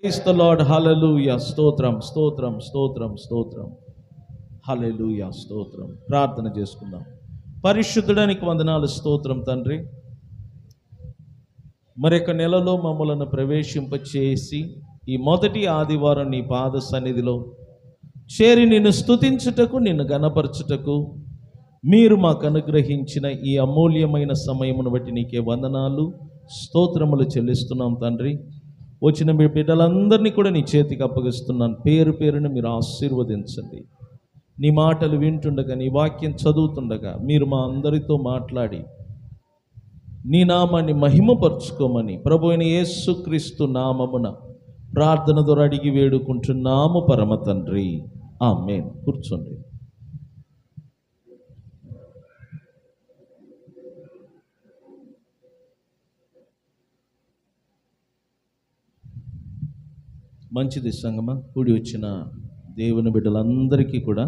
Praise the lord. హల్లెలూయా. స్తోత్రం స్తోత్రం స్తోత్రం స్తోత్రం. హల్లెలూయా. స్తోత్రం. ప్రార్థన చేసుకుందాం. పరిశుద్ధుడానికి వందనాలు. స్తోత్రం తండ్రి, మరొక నెలలో మమ్మలను ప్రవేశింపచేసి ఈ మొదటి ఆదివారం నీ పాద సన్నిధిలో చేరి నిన్ను స్తుతించుటకు, నిన్ను గణపరచుటకు మీరు మాకు అనుగ్రహించిన ఈ అమూల్యమైన సమయమును బట్టి నీకే వందనాలు, స్తోత్రములు చెల్లిస్తున్నాం తండ్రి. వచ్చిన మీ బిడ్డలందరినీ కూడా నీ చేతికి అప్పగిస్తున్నాను. పేరు పేరును మీరు ఆశీర్వదించండి. నీ మాటలు వింటుండగా, నీ వాక్యం చదువుతుండగా మీరు మా అందరితో మాట్లాడి నీ నామాన్ని మహిమపరచుకోమని ప్రభువైన యేసుక్రీస్తు నామమున ప్రార్థన ద్వారా అడిగి వేడుకుంటున్నాము పరమ తండ్రి. ఆమేన్. కూర్చోండి. మంచిది సంగమా. కూడి వచ్చిన దేవుని బిడ్డలందరికీ కూడా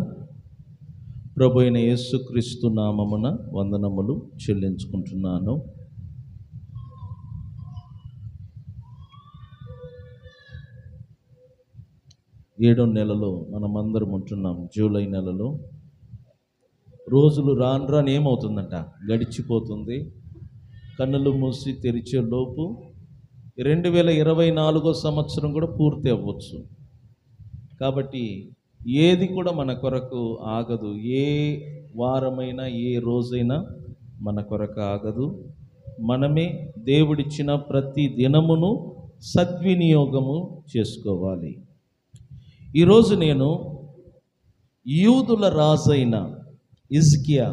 ప్రభు అయిన యేసుక్రీస్తు నామమున వందనములు చెల్లించుకుంటున్నాను. ఏడో నెలలో మనమందరం ఉంటున్నాం. జూలై నెలలో రోజులు రాను రాను ఏమవుతుందంట, గడిచిపోతుంది. కన్నులు మూసి తెరిచే లోపు 2024 సంవత్సరం కూడా పూర్తి అవ్వచ్చు. కాబట్టి ఏది కూడా మన కొరకు ఆగదు. ఏ వారమైనా ఏ రోజైనా మన కొరకు ఆగదు. మనమే దేవుడిచ్చిన ప్రతి దినమును సద్వినియోగము చేసుకోవాలి. ఈరోజు నేను యూదుల రాజైన హిజ్కియా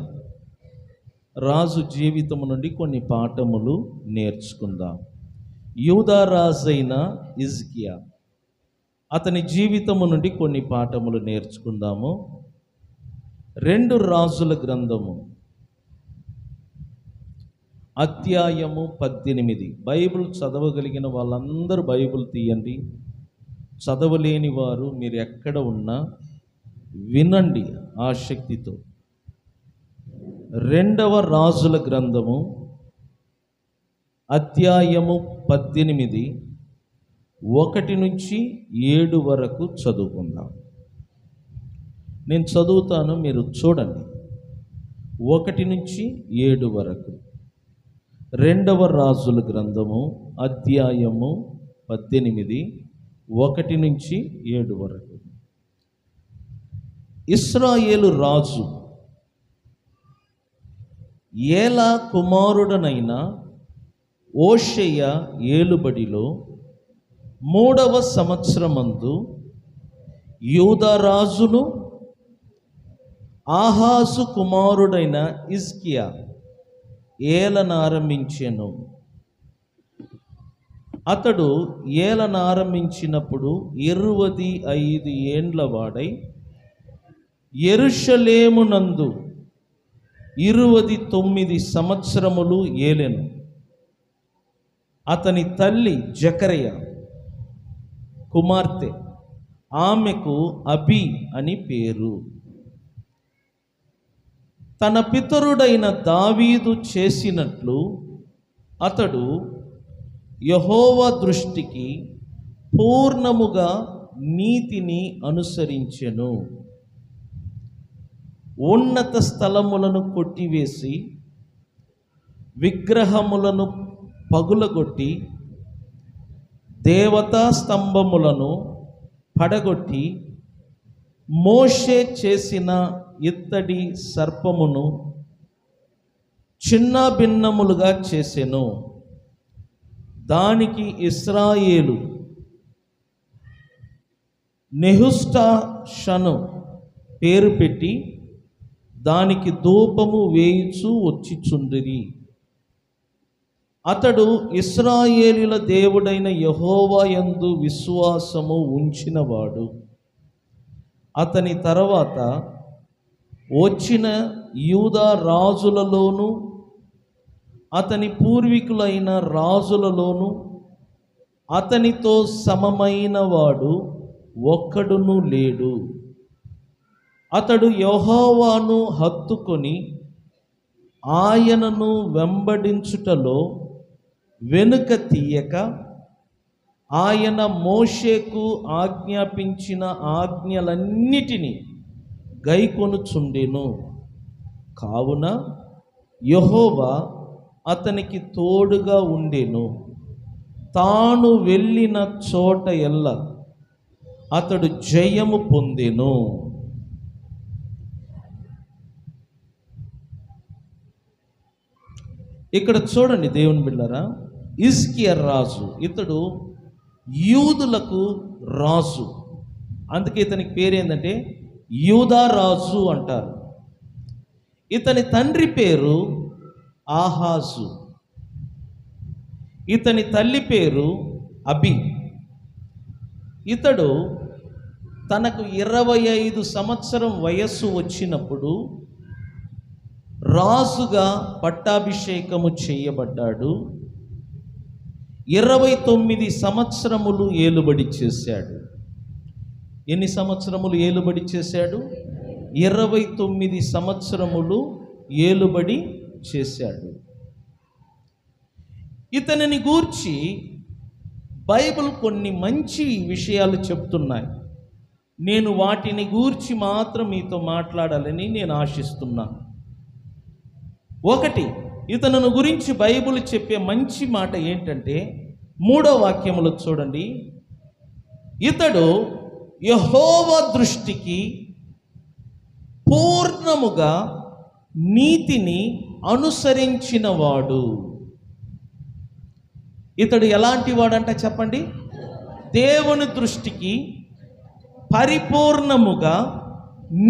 రాజు జీవితము నుండి కొన్ని పాఠములు నేర్చుకుందాం. యూదా రాజైన హిజ్కియా, అతని జీవితము నుండి కొన్ని పాఠములు నేర్చుకుందాము. 2 రాజుల గ్రంథము అధ్యాయము 18. బైబిల్ చదవగలిగిన వాళ్ళందరూ బైబిల్ తీయండి. చదవలేని వారు మీరు ఎక్కడ ఉన్నా వినండి ఆసక్తితో. 2వ రాజుల గ్రంథము అధ్యాయము 18, 1 నుంచి 7 వరకు చదువుకుందాం. నేను చదువుతాను, మీరు చూడండి. 1 నుంచి 7 వరకు. 2వ రాజుల గ్రంథము అధ్యాయము 18, 1 నుంచి 7 వరకు. ఇశ్రాయేలు రాజు ఏలా కుమారుడనైన హోషేయ ఏలుబడిలో 3వ సంవత్సరమందు యూదా రాజును ఆహాజు కుమారుడైన హిజ్కియా ఏలనారంభించెను. అతడు ఏలనారంభించినప్పుడు 25 ఏండ్ల వాడై యెరూషలేమునందు 29 సంవత్సరములు ఏలెను. అతని తల్లి జకర్య కుమార్తె, ఆమెకు అబి అని పేరు. తన పితరుడైన దావీదు చేసినట్లు అతడు యెహోవా దృష్టికి పూర్ణముగా నీతిని అనుసరించెను. ఉన్నత స్థలములను కొట్టివేసి విగ్రహములను పగులగొట్టి దేవతా స్తంభములను పడగొట్టి మోషే చేసిన ఇత్తడి సర్పమును చిన్న భిన్నములుగా చేసెను. దానికి ఇశ్రాయేలు నెహుష్టాషను పేరు పెట్టి దానికి ధూపము వేయుచు వచ్చిచుండిరి. అతడు ఇశ్రాయేలీల దేవుడైన యెహోవా యందు విశ్వాసము ఉంచినవాడు. అతని తర్వాత వచ్చిన యూదా రాజులలోను అతని పూర్వీకులైన రాజులలోను అతనితో సమమైన వాడు ఒక్కడును లేడు. అతడు యెహోవాను హత్తుకొని ఆయనను వెంబడించుటలో వెనుక తీయక ఆయన మోషేకు ఆజ్ఞాపించిన ఆజ్ఞలన్నిటినీ గైకొనుచుండెను. కావున యెహోవా అతనికి తోడుగా ఉండెను. తాను వెళ్ళిన చోట ఎల్లా అతడు జయము పొందెను. ఇక్కడ చూడండి దేవుని బిడ్డలారా, హిజ్కియా రాజు, ఇతడు యూదులకు రాజు. అందుకే ఇతనికి పేరు ఏంటంటే యూదా రాజు అంటారు. ఇతని తండ్రి పేరు ఆహాజు, ఇతని తల్లి పేరు అబి. ఇతడు తనకు 25 సంవత్సరం వయస్సు వచ్చినప్పుడు రాజుగా పట్టాభిషేకము చేయబడ్డాడు. 29 సంవత్సరములు ఏలుబడి చేశాడు. ఎన్ని సంవత్సరములు ఏలుబడి చేశాడు? 29 సంవత్సరములు ఏలుబడి చేశాడు. ఇతనిని గూర్చి బైబిల్ కొన్ని మంచి విషయాలు చెప్తున్నాయి. నేను వాటిని గూర్చి మాత్రం మీతో మాట్లాడాలని నేను ఆశిస్తున్నాను. ఒకటి, ఇతను గురించి బైబిల్ చెప్పే మంచి మాట ఏంటంటే 3వ వాక్యములో చూడండి, ఇతడు యెహోవా దృష్టికి పూర్ణముగా నీతిని అనుసరించినవాడు. ఇతడు ఎలాంటి వాడంట చెప్పండి? దేవుని దృష్టికి పరిపూర్ణముగా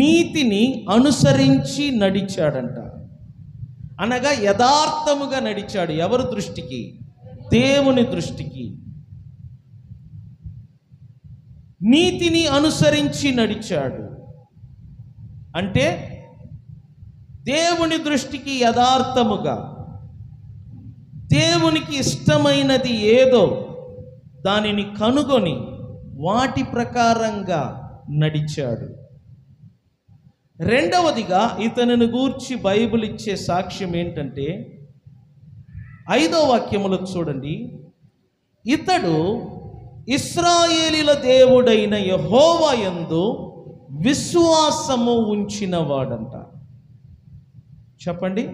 నీతిని అనుసరించి నడిచాడంట. అనగా యథార్థముగా నడిచాడు. ఎవరి దృష్టికి? దేవుని దృష్టికి. నీతిని అనుసరించి నడిచాడు అంటే దేవుని దృష్టికి యథార్థముగా, దేవునికి ఇష్టమైనది ఏదో దానిని కనుగొని వాటి ప్రకారంగా నడిచాడు. రెండవదిగా ఇతనిని గూర్చి బైబిల్ ఇచ్చే సాక్ష్యం ఏంటంటే 5వ వాక్యములో చూడండి, ఇతడు ఇశ్రాయేలీల దేవుడైన యెహోవా యందు విశ్వాసము ఉంచిన వాడంట. చెప్పండి,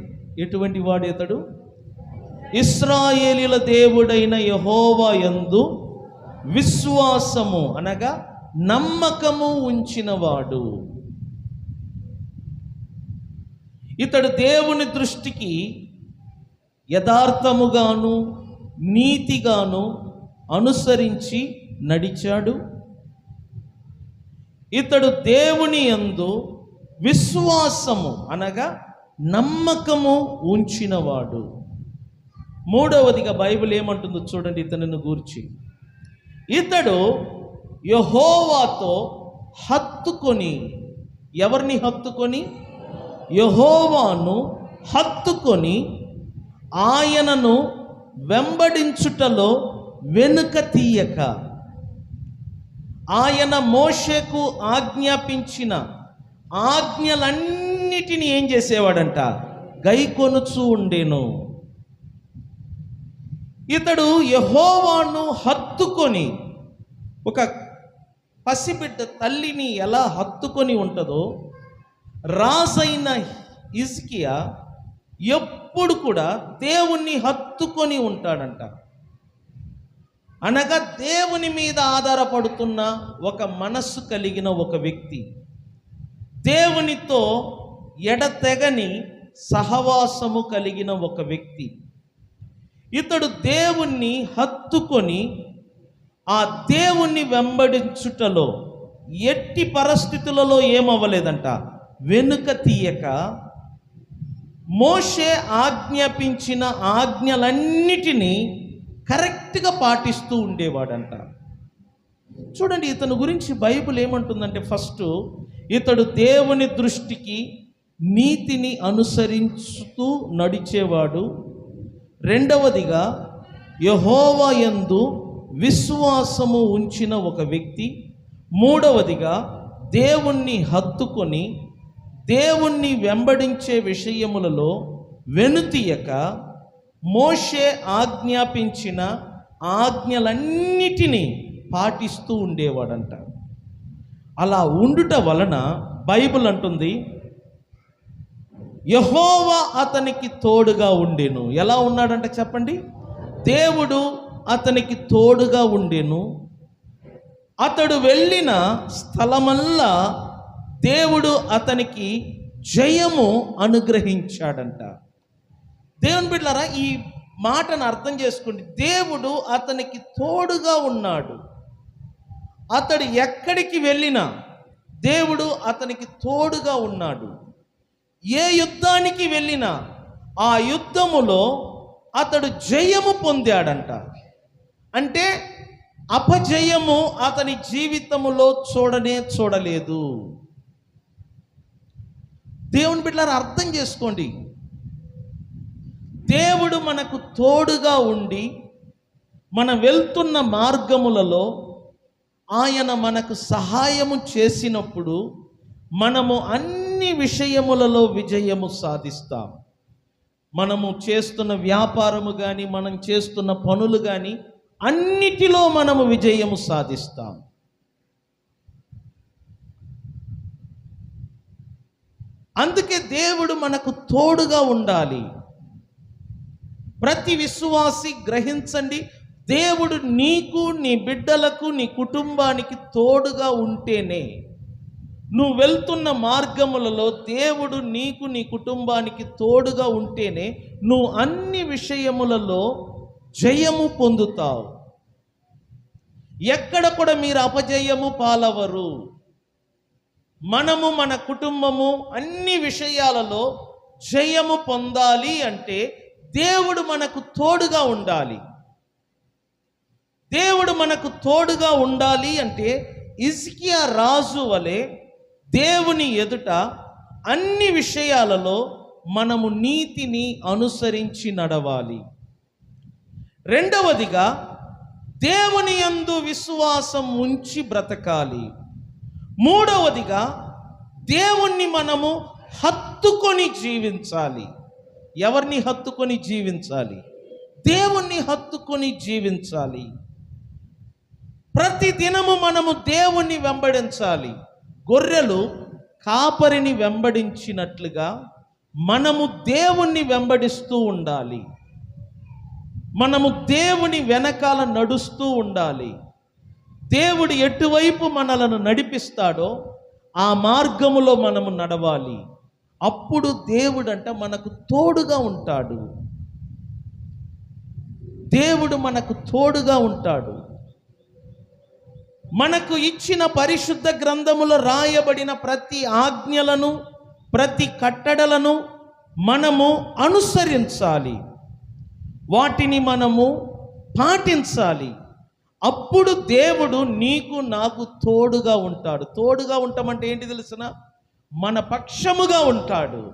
ఎటువంటి వాడు ఇతడు? ఇశ్రాయేలీల దేవుడైన యెహోవా యందు విశ్వాసము అనగా నమ్మకము ఉంచినవాడు. ఇతడు దేవుని దృష్టికి యథార్థముగాను నీతిగాను అనుసరించి నడిచాడు. ఇతడు దేవుని యందు విశ్వాసము అనగా నమ్మకము ఉంచినవాడు. మూడవదిగా బైబిల్ ఏమంటుందో చూడండి ఇతనిని గూర్చి, ఇతడు యెహోవాతో హత్తుకొని, ఎవరిని హత్తుకొని? యెహోవాను హత్తుకొని ఆయనను వెంబడించుటలో వెనుక తీయక, ఆయన మోషేకు ఆజ్ఞాపించిన ఆజ్ఞలన్నిటినీ ఏం చేసేవాడంట? గైకొనుచూ ఉండెను. ఇతడు యెహోవాను హత్తుకొని, ఒక పసిబిడ్డ తల్లిని ఎలా హత్తుకొని ఉంటుందో రాజైన హిజ్కియా ఎప్పుడు కూడా దేవుణ్ణి హత్తుకొని ఉంటాడంట. అనగా దేవుని మీద ఆధారపడుతున్న ఒక మనస్సు కలిగిన ఒక వ్యక్తి, దేవునితో ఎడతెగని సహవాసము కలిగిన ఒక వ్యక్తి. ఇతడు దేవుణ్ణి హత్తుకొని ఆ దేవుణ్ణి వెంబడించుటలో ఎట్టి పరిస్థితులలో ఏమవ్వలేదంట? వెనుక తీయక మోషే ఆజ్ఞాపించిన ఆజ్ఞలన్నిటినీ కరెక్ట్గా పాటిస్తూ ఉండేవాడంట. చూడండి ఇతని గురించి బైబిల్ ఏమంటుందంటే, ఫస్ట్ ఇతడు దేవుని దృష్టికి నీతిని అనుసరిస్తూ నడిచేవాడు. రెండవదిగా యెహోవా యందు విశ్వాసము ఉంచిన ఒక వ్యక్తి. మూడవదిగా దేవుణ్ణి హత్తుకొని దేవుణ్ణి వెంబడించే విషయములలో వెనుతీయక మోషే ఆజ్ఞాపించిన ఆజ్ఞలన్నిటినీ పాటిస్తూ ఉండేవాడంట. అలా ఉండుట వలన బైబిల్ అంటుంది, యెహోవా అతనికి తోడుగా ఉండెను. ఎలా ఉన్నాడంటే చెప్పండి, దేవుడు అతనికి తోడుగా ఉండెను. అతడు వెళ్ళిన స్థలమల్లా దేవుడు అతనికి జయము అనుగ్రహించాడంట. దేవుని బిడ్డలారా, ఈ మాటను అర్థం చేసుకోండి. దేవుడు అతనికి తోడుగా ఉన్నాడు. అతడు ఎక్కడికి వెళ్ళినా దేవుడు అతనికి తోడుగా ఉన్నాడు. ఏ యుద్ధానికి వెళ్ళినా ఆ యుద్ధములో అతడు జయము పొందాడంట. అంటే అపజయము అతని జీవితములో చూడలేదు. దేవుని బిడ్డలారా, అర్థం చేసుకోండి. దేవుడు మనకు తోడుగా ఉండి మనం వెళ్తున్న మార్గములలో ఆయన మనకు సహాయము చేసినప్పుడు మనము అన్ని విషయములలో విజయము సాధిస్తాం. మనము చేస్తున్న వ్యాపారము కానీ, మనం చేస్తున్న పనులు కానీ, అన్నిటిలో మనము విజయము సాధిస్తాం. అందుకే దేవుడు మనకు తోడుగా ఉండాలి. ప్రతి విశ్వాసి గ్రహించండి, దేవుడు నీకు, నీ బిడ్డలకు, నీ కుటుంబానికి తోడుగా ఉంటేనే, నువ్వు వెళ్తున్న మార్గములలో దేవుడు నీకు, నీ కుటుంబానికి తోడుగా ఉంటేనే నువ్వు అన్ని విషయములలో జయము పొందుతావు. ఎక్కడ కూడా మీరు అపజయము పాలవరు. మనము, మన కుటుంబము అన్ని విషయాలలో జయము పొందాలి అంటే దేవుడు మనకు తోడుగా ఉండాలి. దేవుడు మనకు తోడుగా ఉండాలి అంటే హిజ్కియా రాజు వలె దేవుని ఎదుట అన్ని విషయాలలో మనము నీతిని అనుసరించి నడవాలి. రెండవదిగా, దేవుని యందు విశ్వాసం ఉంచి బ్రతకాలి. మూడవదిగా, దేవుణ్ణి మనము హత్తుకొని జీవించాలి. ఎవరిని హత్తుకొని జీవించాలి? దేవుణ్ణి హత్తుకొని జీవించాలి. ప్రతి దినము మనము దేవుణ్ణి వెంబడించాలి. గొర్రెలు కాపరిని వెంబడించినట్లుగా మనము దేవుణ్ణి వెంబడిస్తూ ఉండాలి. మనము దేవుని వెనకాల నడుస్తూ ఉండాలి. దేవుడు ఎటువైపు మనలను నడిపిస్తాడో ఆ మార్గములో మనము నడవాలి. అప్పుడు దేవుడంట మనకు తోడుగా ఉంటాడు. దేవుడు మనకు తోడుగా ఉంటాడు. మనకు ఇచ్చిన పరిశుద్ధ గ్రంథములో రాయబడిన ప్రతి ఆజ్ఞలను, ప్రతి కట్టడలను మనము అనుసరించాలి. వాటిని మనము పాటించాలి. అప్పుడు దేవుడు నీకు, నాకు తోడుగా ఉంటాడు. తోడుగా ఉంటామంటే ఏంటి తెలుసిన? మన పక్షముగా ఉంటాడు.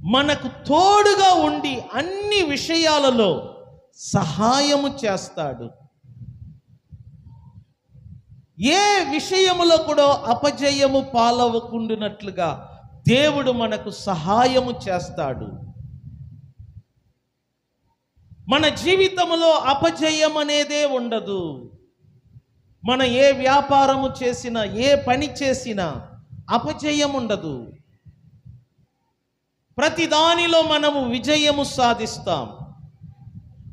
మనకు తోడుగా ఉండి అన్ని విషయాలలో సహాయము చేస్తాడు. ఏ విషయములో కూడా అపజయము పాలవకుండినట్లుగా దేవుడు మనకు సహాయము చేస్తాడు. మన జీవితంలో అపజయం అనేదే ఉండదు. మన ఏ వ్యాపారము చేసినా, ఏ పని చేసినా అపజయం ఉండదు. ప్రతి దానిలో మనము విజయము సాధిస్తాం.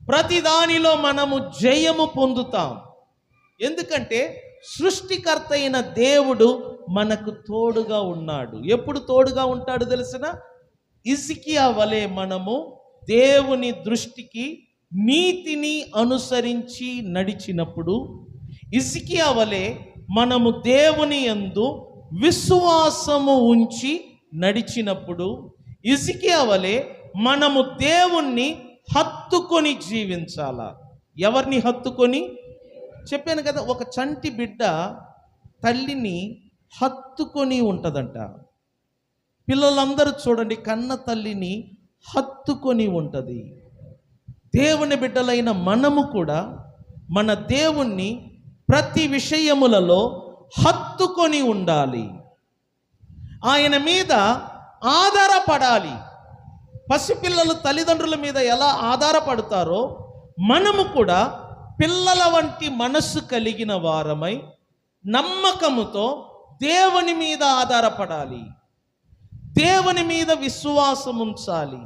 ప్రతి దానిలో మనము జయము పొందుతాం. ఎందుకంటే సృష్టికర్త అయిన దేవుడు మనకు తోడుగా ఉన్నాడు. ఎప్పుడు తోడుగా ఉంటాడు తెలిసిన? హిజ్కియా వలె మనము దేవుని దృష్టికి నీతిని అనుసరించి నడిచినప్పుడు, హిజ్కియా వలె మనము దేవుని యందు విశ్వాసము ఉంచి నడిచినప్పుడు, హిజ్కియా వలె మనము దేవుణ్ణి హత్తుకొని జీవించాలా. ఎవరిని హత్తుకొని? చెప్పాను కదా, ఒక చంటి బిడ్డ తల్లిని హత్తుకొని ఉంటుందంట. పిల్లలందరూ చూడండి, కన్న తల్లిని హత్తుకొని ఉంటుంది. దేవుని బిడ్డలైన మనము కూడా మన దేవుణ్ణి ప్రతి విషయములలో హత్తుకొని ఉండాలి. ఆయన మీద ఆధారపడాలి. పసిపిల్లలు తల్లిదండ్రుల మీద ఎలా ఆధారపడతారో మనము కూడా పిల్లల వంటి మనస్సు కలిగిన వారమై నమ్మకముతో దేవుని మీద ఆధారపడాలి, దేవుని మీద విశ్వాసం ఉంచాలి,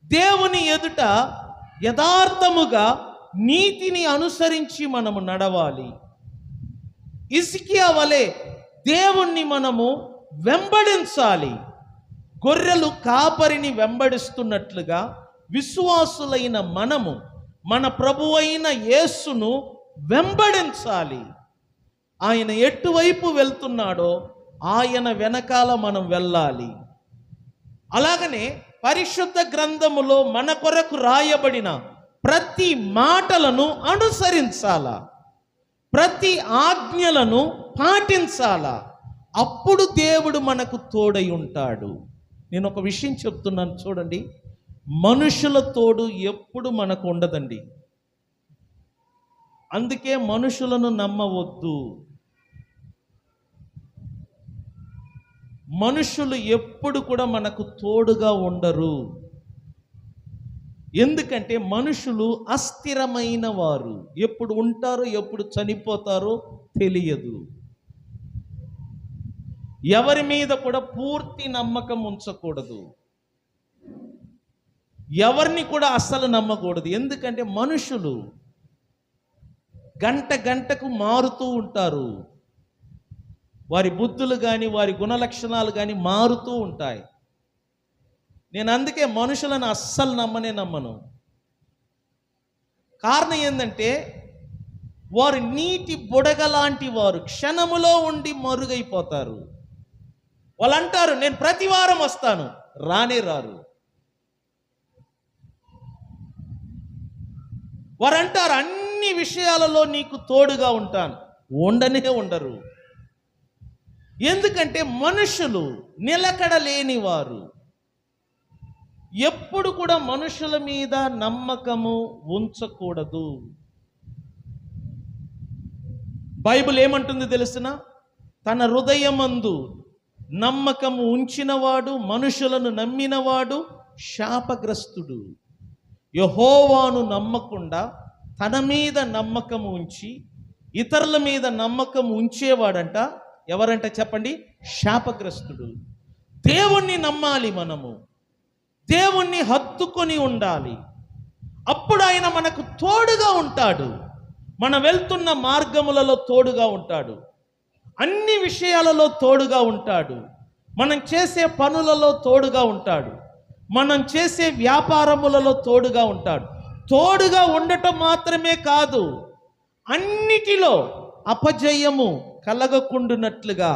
దేవుని ఎదుట యథార్థముగా నీతిని అనుసరించి మనము నడవాలి. హిజ్కియా వలె దేవుణ్ణి మనము వెంబడించాలి. గొర్రెలు కాపరిని వెంబడిస్తున్నట్లుగా విశ్వాసులైన మనము మన ప్రభువైన యేసును వెంబడించాలి. ఆయన ఎటువైపు వెళ్తున్నాడో ఆయన వెనకాల మనం వెళ్ళాలి. అలాగనే పరిశుద్ధ గ్రంథములో మన కొరకు రాయబడిన ప్రతి మాటలను అనుసరించాలా, ప్రతి ఆజ్ఞలను పాటించాలా. అప్పుడు దేవుడు మనకు తోడై ఉంటాడు. నేను ఒక విషయం చెప్తున్నాను చూడండి, మనుషుల తోడు ఎప్పుడు మనకు ఉండదండి. అందుకే మనుషులను నమ్మవద్దు. మనుషులు ఎప్పుడు కూడా మనకు తోడుగా ఉండరు. ఎందుకంటే మనుషులు అస్థిరమైన వారు. ఎప్పుడు ఉంటారో ఎప్పుడు చనిపోతారో తెలియదు. ఎవరి మీద కూడా పూర్తి నమ్మకం ఉంచకూడదు, ఎవరిని కూడా అస్సలు నమ్మకూడదు. ఎందుకంటే మనుషులు గంట గంటకు మారుతూ ఉంటారు. వారి బుద్ధులు కానీ వారి గుణలక్షణాలు కానీ మారుతూ ఉంటాయి. నేను అందుకే మనుషులను అస్సలు నమ్మను. కారణం ఏంటంటే వారు నీటి బుడగ లాంటి వారు, క్షణములో ఉండి మరుగైపోతారు. వాళ్ళు అంటారు నేను ప్రతి వారం వస్తాను, రానే రారు. వారు అంటారు అన్ని విషయాలలో నీకు తోడుగా ఉంటాను, ఉండనే ఉండరు. ఎందుకంటే మనుషులు నిలకడలేని వారు. ఎప్పుడు కూడా మనుషుల మీద నమ్మకము ఉంచకూడదు. బైబిల్ ఏమంటుంది తెలుసునా? తన హృదయమందు నమ్మకము ఉంచినవాడు, మనుషులను నమ్మినవాడు శాపగ్రస్తుడు. యెహోవాను నమ్మకుండా తన మీద నమ్మకము ఉంచి ఇతరుల మీద నమ్మకం ఉంచేవాడంట ఎవరంట చెప్పండి? శాపగ్రస్తుడు. దేవుణ్ణి నమ్మాలి, మనము దేవుణ్ణి హత్తుకొని ఉండాలి. అప్పుడు ఆయన మనకు తోడుగా ఉంటాడు. మనం వెళ్తున్న మార్గములలో తోడుగా ఉంటాడు, అన్ని విషయాలలో తోడుగా ఉంటాడు, మనం చేసే పనులలో తోడుగా ఉంటాడు, మనం చేసే వ్యాపారములలో తోడుగా ఉంటాడు. తోడుగా ఉండటం మాత్రమే కాదు, అన్నిటిలో అపజయము కలగకుండునట్లుగా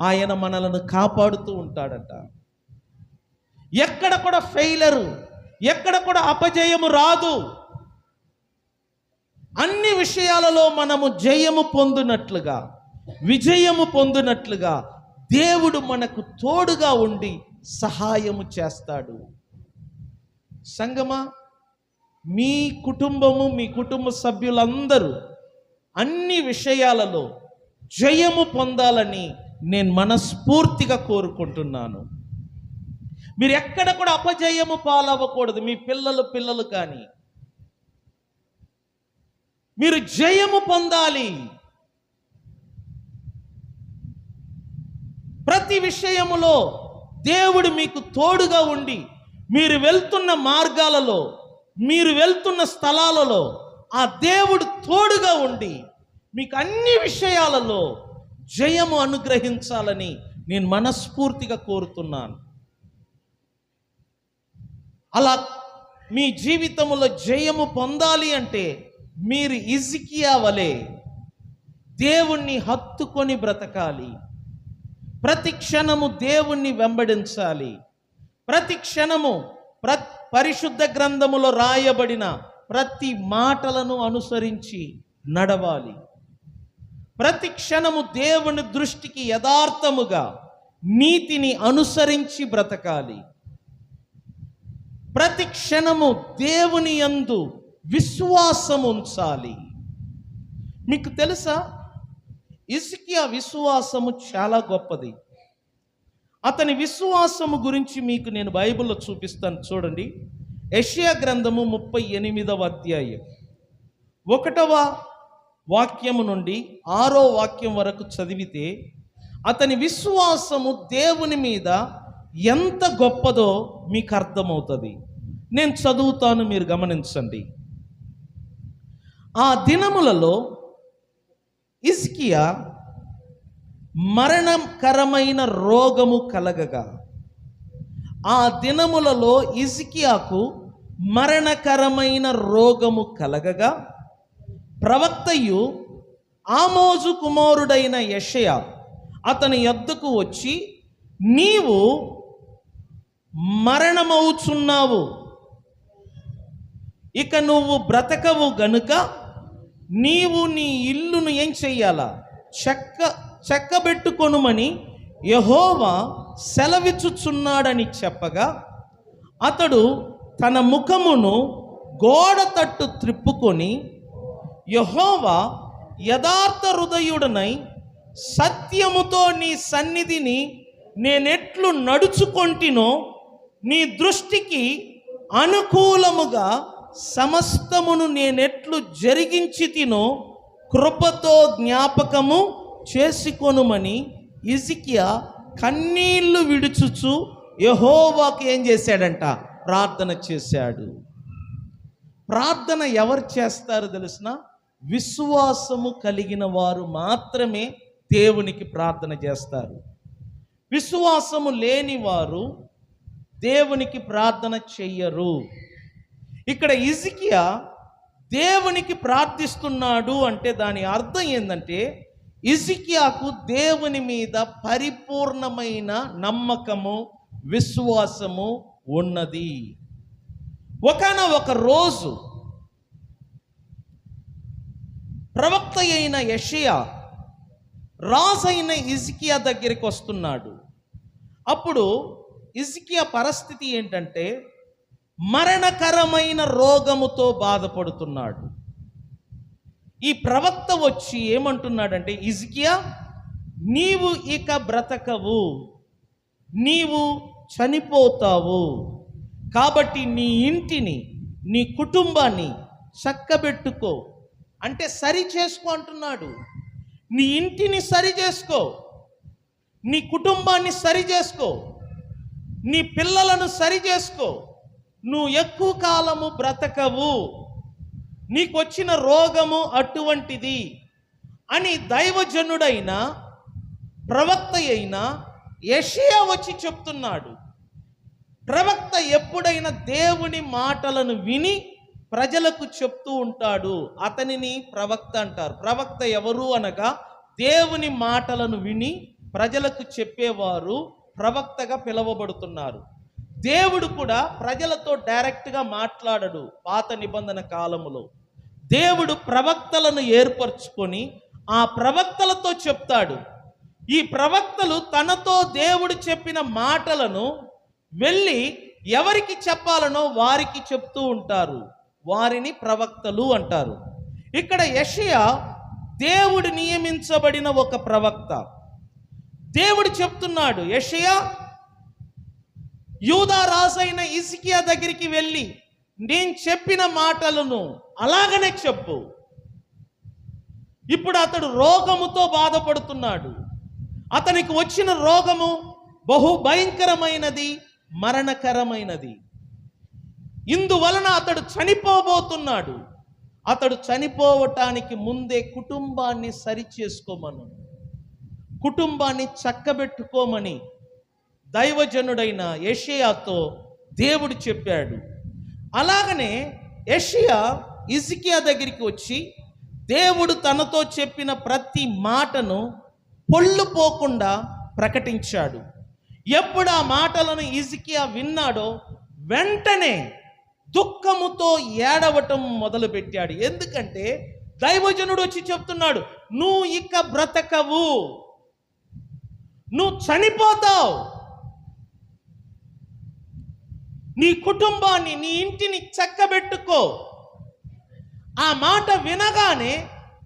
ఆయన మనలను కాపాడుతూ ఉంటాడట. ఎక్కడ కూడా ఫెయిలరు, ఎక్కడ కూడా అపజయము రాదు. అన్ని విషయాలలో మనము జయము పొందినట్లుగా, విజయము పొందినట్లుగా దేవుడు మనకు తోడుగా ఉండి సహాయము చేస్తాడు. సంగమా, మీ కుటుంబము, మీ కుటుంబ సభ్యులందరూ అన్ని విషయాలలో జయము పొందాలని నేను మనస్ఫూర్తిగా కోరుకుంటున్నాను. మీరు ఎక్కడ కూడా అపజయము పాలవ్వకూడదు. మీ పిల్లలు కానీ మీరు జయము పొందాలి. ప్రతి విషయములో దేవుడు మీకు తోడుగా ఉండి, మీరు వెళ్తున్న మార్గాలలో, మీరు వెళ్తున్న స్థలాలలో ఆ దేవుడు తోడుగా ఉండి మీకు అన్ని విషయాలలో జయము అనుగ్రహించాలని నేను మనస్ఫూర్తిగా కోరుతున్నాను. అలా మీ జీవితంలో జయము పొందాలి అంటే మీరు హిజ్కియా వలె దేవుణ్ణి హత్తుకొని బ్రతకాలి. ప్రతి క్షణము దేవుణ్ణి వెంబడించాలి. ప్రతి క్షణము పరిశుద్ధ గ్రంథములో రాయబడిన ప్రతి మాటలను అనుసరించి నడవాలి. ప్రతి క్షణము దేవుని దృష్టికి యథార్థముగా నీతిని అనుసరించి బ్రతకాలి. ప్రతి క్షణము దేవుని యందు విశ్వాసం ఉంచాలి. మీకు తెలుసా, హిజ్కియా విశ్వాసము చాలా గొప్పది. అతని విశ్వాసము గురించి మీకు నేను బైబిల్లో చూపిస్తాను చూడండి. యెషయా గ్రంథము 38వ అధ్యాయం 1వ వాక్యము నుండి 6వ వాక్యం వరకు చదివితే అతని విశ్వాసము దేవుని మీద ఎంత గొప్పదో మీకు అర్థమవుతుంది. నేను చదువుతాను, మీరు గమనించండి. ఆ దినములలో హిజ్కియా మరణకరమైన రోగము కలగగా, ఆ దినములలో హిజ్కియాకు మరణకరమైన రోగము కలగగా, ప్రవక్తయు ఆమోజు కుమారుడైన యెషయా అతని యొద్దకు వచ్చి, నీవు మరణమవుచున్నావు, ఇక నువ్వు బ్రతకవు గనుక నీవు నీ ఇల్లును ఏం చెయ్యాలా, చెక్కబెట్టుకొనుమని యెహోవా సెలవిచ్చుచున్నాడని చెప్పగా, అతడు తన ముఖమును గోడ తట్టు త్రిప్పుకొని, యెహోవా యథార్థ హృదయుడనై సత్యముతో నీ సన్నిధిని నేనెట్లు నడుచుకొంటినో, నీ దృష్టికి అనుకూలముగా సమస్తమును నేనెట్లు జరిగించి తినో కృపతో జ్ఞాపకము చేసుకొనుమని హిజ్కియా కన్నీళ్లు విడుచుచు యెహోవాకు ఏం చేశాడంట, ప్రార్థన చేశాడు. ప్రార్థన ఎవరు చేస్తారు తెలుసునా? విశ్వాసము కలిగిన వారు మాత్రమే దేవునికి ప్రార్థన చేస్తారు. విశ్వాసము లేని వారు దేవునికి ప్రార్థన చెయ్యరు. ఇక్కడ హిజ్కియా దేవునికి ప్రార్థిస్తున్నాడు అంటే దాని అర్థం ఏంటంటే, హిజ్కియాకు దేవుని మీద పరిపూర్ణమైన నమ్మకము, విశ్వాసము ఉన్నది. ఒకానొక రోజు ప్రవక్త అయిన యెషయా రాజైన హిజ్కియా దగ్గరికి వస్తున్నాడు. అప్పుడు హిజ్కియా పరిస్థితి ఏంటంటే, మరణకరమైన రోగముతో బాధపడుతున్నాడు. ఈ ప్రవక్త వచ్చి ఏమంటున్నాడంటే, హిజ్కియా నీవు ఇక బ్రతకవు, నీవు చనిపోతావు, కాబట్టి నీ ఇంటిని, నీ కుటుంబాన్ని చక్కబెట్టుకో, అంటే సరి చేసుకో అంటున్నాడు. నీ ఇంటిని సరి చేసుకో, నీ కుటుంబాన్ని సరి చేసుకో, నీ పిల్లలను సరి చేసుకో, నువ్వు ఎక్కువ కాలము బ్రతకవు, నీకు వచ్చిన రోగము అటువంటిది అని దైవజనుడైన ప్రవక్త అయిన యెషయా వచ్చి చెప్తున్నాడు. ప్రవక్త ఎప్పుడైనా దేవుని మాటలను విని ప్రజలకు చెప్తూ ఉంటాడు, అతనిని ప్రవక్త అంటారు. ప్రవక్త ఎవరు అనగా దేవుని మాటలను విని ప్రజలకు చెప్పేవారు ప్రవక్తగా పిలువబడుతున్నారు. దేవుడు కూడా ప్రజలతో డైరెక్ట్గా మాట్లాడడు. పాత నిబంధన కాలములో దేవుడు ప్రవక్తలను ఏర్పరచుకొని ఆ ప్రవక్తలతో చెప్తాడు. ఈ ప్రవక్తలు తనతో దేవుడు చెప్పిన మాటలను వెళ్ళి ఎవరికి చెప్పాలనో వారికి చెప్తూ ఉంటారు. వారిని ప్రవక్తలు అంటారు. ఇక్కడ యెషయా దేవుడు నియమించబడిన ఒక ప్రవక్త. దేవుడు చెప్తున్నాడు, యెషయా యూదా రాజైన హిజ్కియా దగ్గరికి వెళ్ళి నేను చెప్పిన మాటలను అలాగనే చెప్పు. ఇప్పుడు అతడు రోగముతో బాధపడుతున్నాడు. అతనికి వచ్చిన రోగము బహు భయంకరమైనది, మరణకరమైనది. ఇందువలన అతడు చనిపోబోతున్నాడు. అతడు చనిపోవటానికి ముందే కుటుంబాన్ని సరిచేసుకోమను, కుటుంబాన్ని చక్కబెట్టుకోమని దైవజనుడైన యెషయాతో దేవుడు చెప్పాడు. అలాగనే యెషయా హిజ్కియా దగ్గరికి వచ్చి దేవుడు తనతో చెప్పిన ప్రతి మాటను పొల్లు పోకుండా ప్రకటించాడు. ఎప్పుడు ఆ మాటలను హిజ్కియా విన్నాడో వెంటనే దుఃఖముతో ఏడవటం మొదలుపెట్టాడు. ఎందుకంటే దైవజనుడు వచ్చి చెప్తున్నాడు, నువ్వు ఇక బ్రతకవు, నువ్వు చనిపోతావు, నీ కుటుంబాన్ని, నీ ఇంటిని చక్కబెట్టుకో. ఆ మాట వినగానే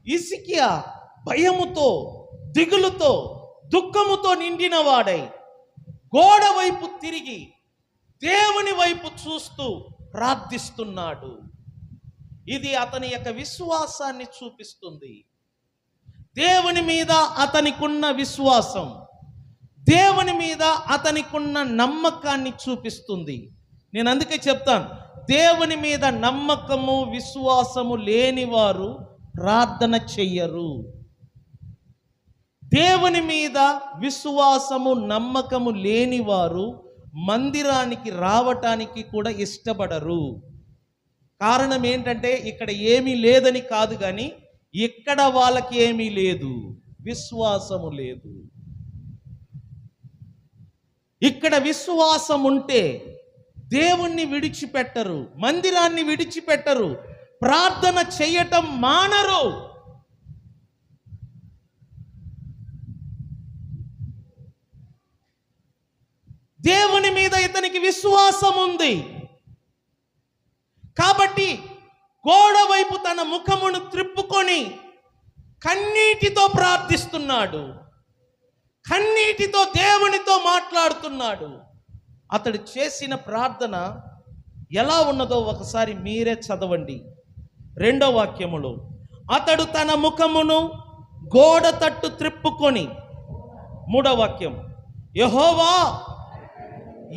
హిజ్కియా భయముతో, దిగులుతో, దుఃఖముతో నిండిన వాడై గోడ వైపు తిరిగి దేవుని వైపు చూస్తూ ప్రార్థిస్తున్నాడు. ఇది అతని యొక్క విశ్వాసాన్ని చూపిస్తుంది. దేవుని మీద అతనికున్న విశ్వాసం, దేవుని మీద అతనికున్న నమ్మకాన్ని చూపిస్తుంది. నేను అందుకే చెప్తాను, దేవుని మీద నమ్మకము విశ్వాసము లేనివారు ప్రార్థన చెయ్యరు. దేవుని మీద విశ్వాసము నమ్మకము లేనివారు మందిరానికి రావటానికి కూడా ఇష్టపడరు. కారణం ఏంటంటే ఇక్కడ ఏమీ లేదని కాదు, కానీ ఇక్కడ వాళ్ళకి ఏమీ లేదు, విశ్వాసము లేదు. ఇక్కడ విశ్వాసం ఉంటే దేవుణ్ణి విడిచిపెట్టరు, మందిరాన్ని విడిచిపెట్టరు, ప్రార్థన చేయటం మానరు. దేవుని మీద ఇతనికి విశ్వాసం ఉంది కాబట్టి గోడ వైపు తన ముఖమును త్రిప్పుకొని కన్నీటితో ప్రార్థిస్తున్నాడు, కన్నీటితో దేవునితో మాట్లాడుతున్నాడు. అతడు చేసిన ప్రార్థన ఎలా ఉన్నదో ఒకసారి మీరే చదవండి. 2వ వాక్యములో, అతడు తన ముఖమును గోడ తట్టు త్రిప్పుకొని, 3వ వాక్యం, యెహోవా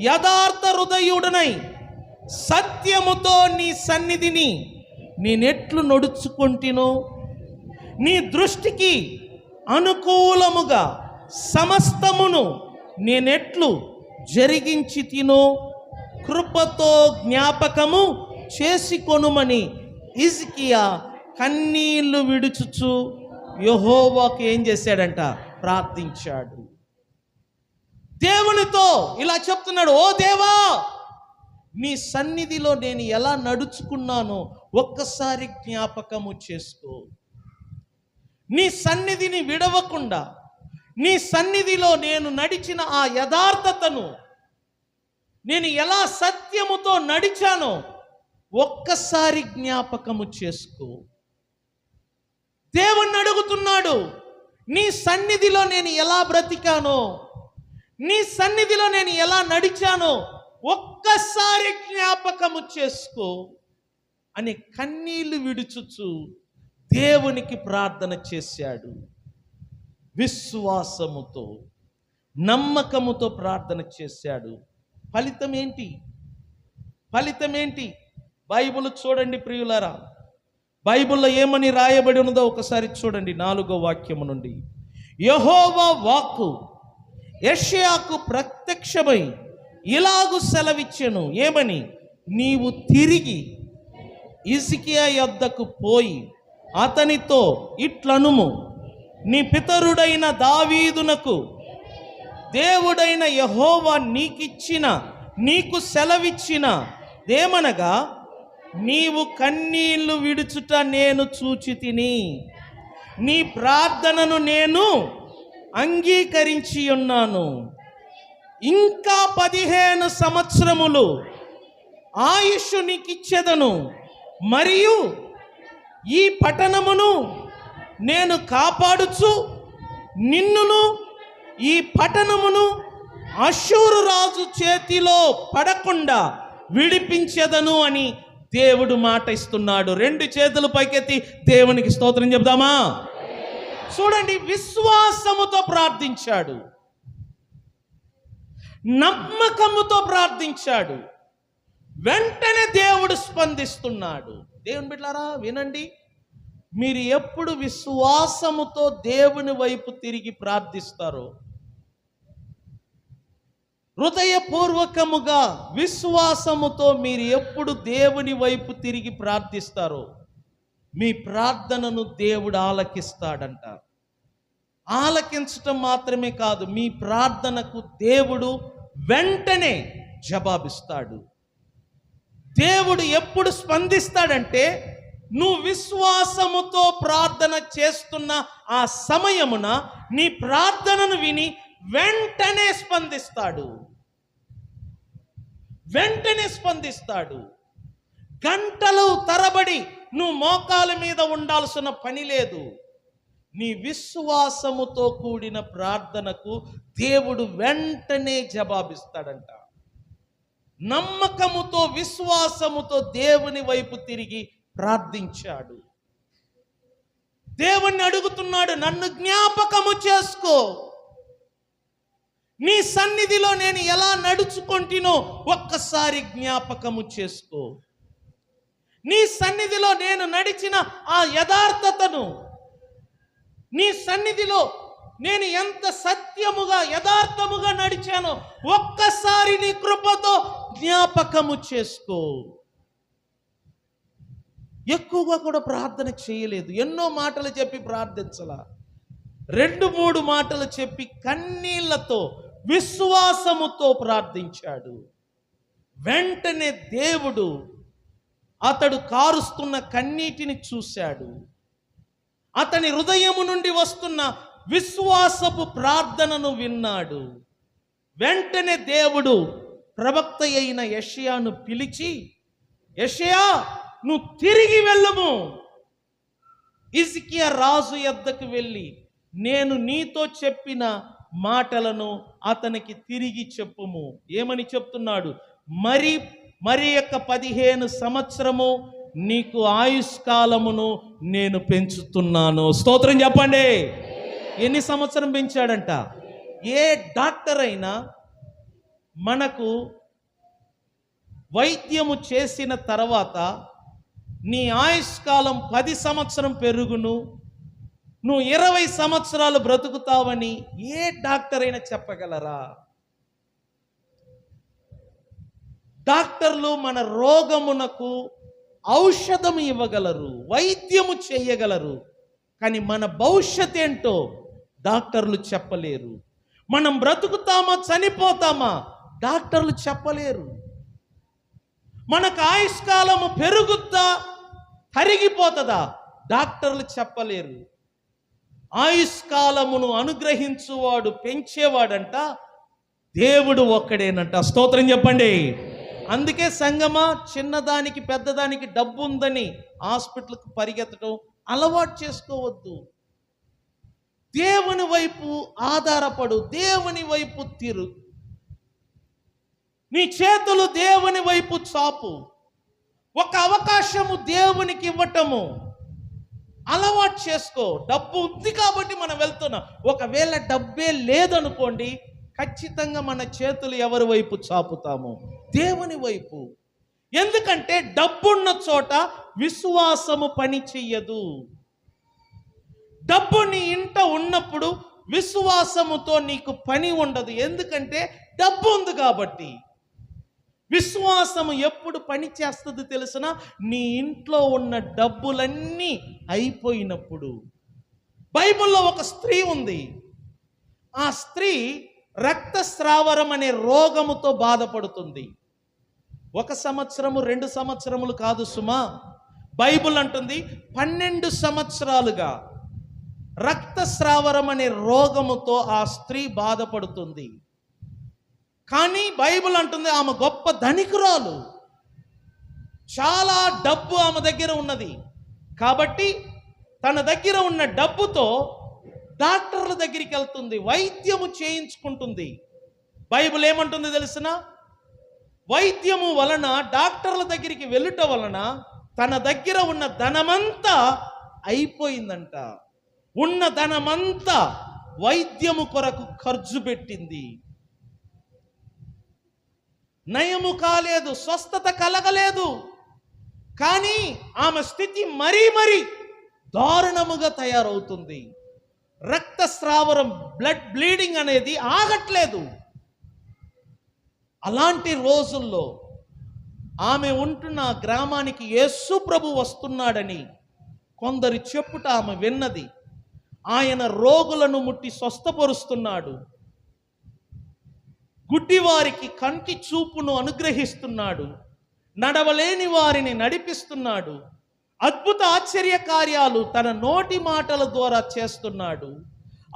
యథార్థ హృదయుడనై సత్యముతో నీ సన్నిధిని నేనెట్లు నడుచుకుంటినో, నీ దృష్టికి అనుకూలముగా సమస్తమును నేనెట్లు జరిగించి తినో కృపతో జ్ఞాపకము చేసుకొనుమని హిజ్కియా కన్నీళ్లు విడుచుచు యెహోవాకు ఏం చేశాడంట? ప్రార్థించాడు. దేవునితో ఇలా చెప్తున్నాడు, ఓ దేవా, నీ సన్నిధిలో నేను ఎలా నడుచుకున్నానో ఒక్కసారి జ్ఞాపకము చేసుకో. నీ సన్నిధిని విడవకుండా, నీ సన్నిధిలో నేను నడిచిన ఆ యథార్థతను, నేను ఎలా సత్యముతో నడిచానో ఒక్కసారి జ్ఞాపకము చేసుకో. దేవుణ్ణి అడుగుతున్నాడు, నీ సన్నిధిలో నేను ఎలా బ్రతికానో, నీ సన్నిధిలో నేను ఎలా నడిచానో ఒక్కసారి జ్ఞాపకము చేసుకో అని కన్నీళ్లు విడుచుచు దేవునికి ప్రార్థన చేశాడు. విశ్వాసముతో, నమ్మకముతో ప్రార్థన చేశాడు. ఫలితం ఏంటి? ఫలితం ఏంటి? బైబిల్ చూడండి ప్రియులారా, బైబిల్లో ఏమని రాయబడి ఉన్నదో ఒకసారి చూడండి. 4వ వాక్యము నుండి, యెహోవా వాక్కు యెషయాకు ప్రత్యక్షమై ఇలాగు సెలవిచ్చెను, ఏమని? నీవు తిరిగి హిజ్కియా యొద్దకు పోయి అతనితో ఇట్లనుము, నీ పితరుడైన దావీదునకు దేవుడైన యెహోవా నీకు సెలవిచ్చిన దేమనగా, నీవు కన్నీళ్లు విడుచుట నేను చూచి తిని, నీ ప్రార్థనను నేను అంగీకరించి ఉన్నాను. ఇంకా 15 సంవత్సరములు ఆయుష్ నీకిచ్చెదను, మరియు ఈ పట్టణమును నేను కాపాడుచు నిన్నును ఈ పట్టణమును అష్షూరు రాజు చేతిలో పడకుండా విడిపించెదను అని దేవుడు మాట ఇస్తున్నాడు. 2 చేతులు పైకెత్తి దేవునికి స్తోత్రం చెప్దామా? చూడండి, విశ్వాసముతో ప్రార్థించాడు, నమ్మకముతో ప్రార్థించాడు, వెంటనే దేవుడు స్పందిస్తున్నాడు. దేవుని బిడ్డలారా వినండి, మీరు ఎప్పుడు విశ్వాసముతో దేవుని వైపు తిరిగి ప్రార్థిస్తారో, హృదయపూర్వకముగా విశ్వాసముతో మీరు ఎప్పుడు దేవుని వైపు తిరిగి ప్రార్థిస్తారో, మీ ప్రార్థనను దేవుడు ఆలకిస్తాడంట. ఆలకించటం మాత్రమే కాదు, మీ ప్రార్థనకు దేవుడు వెంటనే జవాబిస్తాడు. దేవుడు ఎప్పుడు స్పందిస్తాడంటే, నువ్వు విశ్వాసముతో ప్రార్థన చేస్తున్న ఆ సమయమున నీ ప్రార్థనను విని వెంటనే స్పందిస్తాడు. వెంటనే స్పందిస్తాడు. గంటలు తరబడి నువ్వు మోకాల మీద ఉండాల్సిన పని లేదు. నీ విశ్వాసముతో కూడిన ప్రార్థనకు దేవుడు వెంటనే జవాబిస్తాడంట. నమ్మకముతో, విశ్వాసముతో దేవుని వైపు తిరిగి ప్రార్థించాడు. దేవుణ్ణి అడుగుతున్నాడు, నన్ను జ్ఞాపకము చేసుకో, నీ సన్నిధిలో నేను ఎలా నడుచుకుంటునో ఒక్కసారి జ్ఞాపకము చేసుకో, నీ సన్నిధిలో నేను నడిచిన ఆ యథార్థతను, నీ సన్నిధిలో నేను ఎంత సత్యముగా యథార్థముగా నడిచానో ఒక్కసారి నీ కృపతో జ్ఞాపకము చేసుకో. ఎక్కువగా కూడా ప్రార్థన చేయలేదు, ఎన్నో మాటలు చెప్పి ప్రార్థించలా, 2-3 మాటలు చెప్పి కన్నీళ్లతో విశ్వాసముతో ప్రార్థించాడు. వెంటనే దేవుడు అతడు కారుస్తున్న కన్నీటిని చూశాడు. అతని హృదయము నుండి వస్తున్న విశ్వాసపు ప్రార్థనను విన్నాడు. వెంటనే దేవుడు ప్రవక్త అయిన యెషయాను పిలిచి, యెషయా, నువ్వు తిరిగి వెళ్ళము, హిజ్కియా రాజు యొద్దకు వెళ్ళి నేను నీతో చెప్పిన మాటలను అతనికి తిరిగి చెప్పుము. ఏమని చెప్తున్నాడు? మరి యొక్క 15 సంవత్సరము నీకు ఆయుష్కాలమును నేను పెంచుతున్నాను. స్తోత్రం చెప్పండి. ఎన్ని సంవత్సరం పెంచాడంట? ఏ డాక్టర్ అయినా మనకు వైద్యము చేసిన తర్వాత నీ ఆయుష్కాలం 10 సంవత్సరం పెరుగును, నువ్వు 20 సంవత్సరాలు బ్రతుకుతావని ఏ డాక్టర్ అయినా చెప్పగలరా? డాక్టర్లు మన రోగమునకు ఔషధం ఇవ్వగలరు, వైద్యము చేయగలరు, కానీ మన భవిష్యత్ ఏంటో డాక్టర్లు చెప్పలేరు. మనం బ్రతుకుతామా చనిపోతామా డాక్టర్లు చెప్పలేరు. మనకు ఆయుష్కాలము పెరుగుద్దా తరిగిపోతుందా డాక్టర్లు చెప్పలేరు. ఆయుష్కాలమును అనుగ్రహించువాడు, పెంచేవాడంట దేవుడు ఒక్కడేనంట. స్తోత్రం చెప్పండి. అందుకే సంగమా, చిన్నదానికి పెద్దదానికి డబ్బు ఉందని హాస్పిటల్కి పరిగెత్తడం అలవాటు చేసుకోవద్దు. దేవుని వైపు ఆధారపడు, దేవుని వైపు తిరు, నీ చేతులు దేవుని వైపు చాపు. ఒక అవకాశము దేవునికి ఇవ్వటము అలవాటు చేసుకో. డబ్బు ఉంది కాబట్టి మనం వెళ్తున్నాం. ఒకవేళ డబ్బే లేదనుకోండి, ఖచ్చితంగా మన చేతులు ఎవరి వైపు చాపుతాము? దేవుని వైపు. ఎందుకంటే డబ్బున్న చోట విశ్వాసము పని చెయ్యదు. డబ్బు నీ ఇంట ఉన్నప్పుడు విశ్వాసముతో నీకు పని ఉండదు. ఎందుకంటే డబ్బు ఉంది కాబట్టి. విశ్వాసము ఎప్పుడు పని చేస్తుంది తెలుసునా? నీ ఇంట్లో ఉన్న డబ్బులన్నీ అయిపోయినప్పుడు. బైబిల్లో ఒక స్త్రీ ఉంది. ఆ స్త్రీ రక్తస్రావరం అనే రోగముతో బాధపడుతుంది. 1 సంవత్సరము 2 సంవత్సరములు కాదు సుమా, బైబిల్ అంటుంది 12 సంవత్సరాలుగా రక్తస్రావరం అనే రోగముతో ఆ స్త్రీ బాధపడుతుంది. కానీ బైబిల్ అంటుంది ఆమె గొప్ప ధనికురాలు, చాలా డబ్బు ఆమె దగ్గర ఉన్నది. కాబట్టి తన దగ్గర ఉన్న డబ్బుతో డాక్టర్ల దగ్గరికి వెళ్తుంది, వైద్యము చేయించుకుంటుంది. బైబిల్ ఏమంటుంది తెలిసిన? వైద్యము వలన, డాక్టర్ల దగ్గరికి వెళ్ళుట వలన తన దగ్గర ఉన్న ధనమంతా అయిపోయిందంట. ఉన్న ధనమంతా వైద్యము కొరకు ఖర్చు పెట్టింది. నయము కాలేదు, స్వస్థత కలగలేదు. కానీ ఆమె స్థితి మరీ దారుణముగా తయారవుతుంది. రక్తస్రావరం, బ్లీడింగ్ అనేది ఆగట్లేదు. అలాంటి రోజుల్లో ఆమె ఉంటున్న గ్రామానికి యేసు ప్రభు వస్తున్నాడని కొందరు చెప్పుట ఆమె విన్నది. ఆయన రోగులను ముట్టి స్వస్థపరుస్తున్నాడు, గుడ్డివారికి కంటి చూపును అనుగ్రహిస్తున్నాడు, నడవలేని వారిని నడిపిస్తున్నాడు, అద్భుత ఆశ్చర్య కార్యాలు తన నోటి మాటల ద్వారా చేస్తున్నాడు.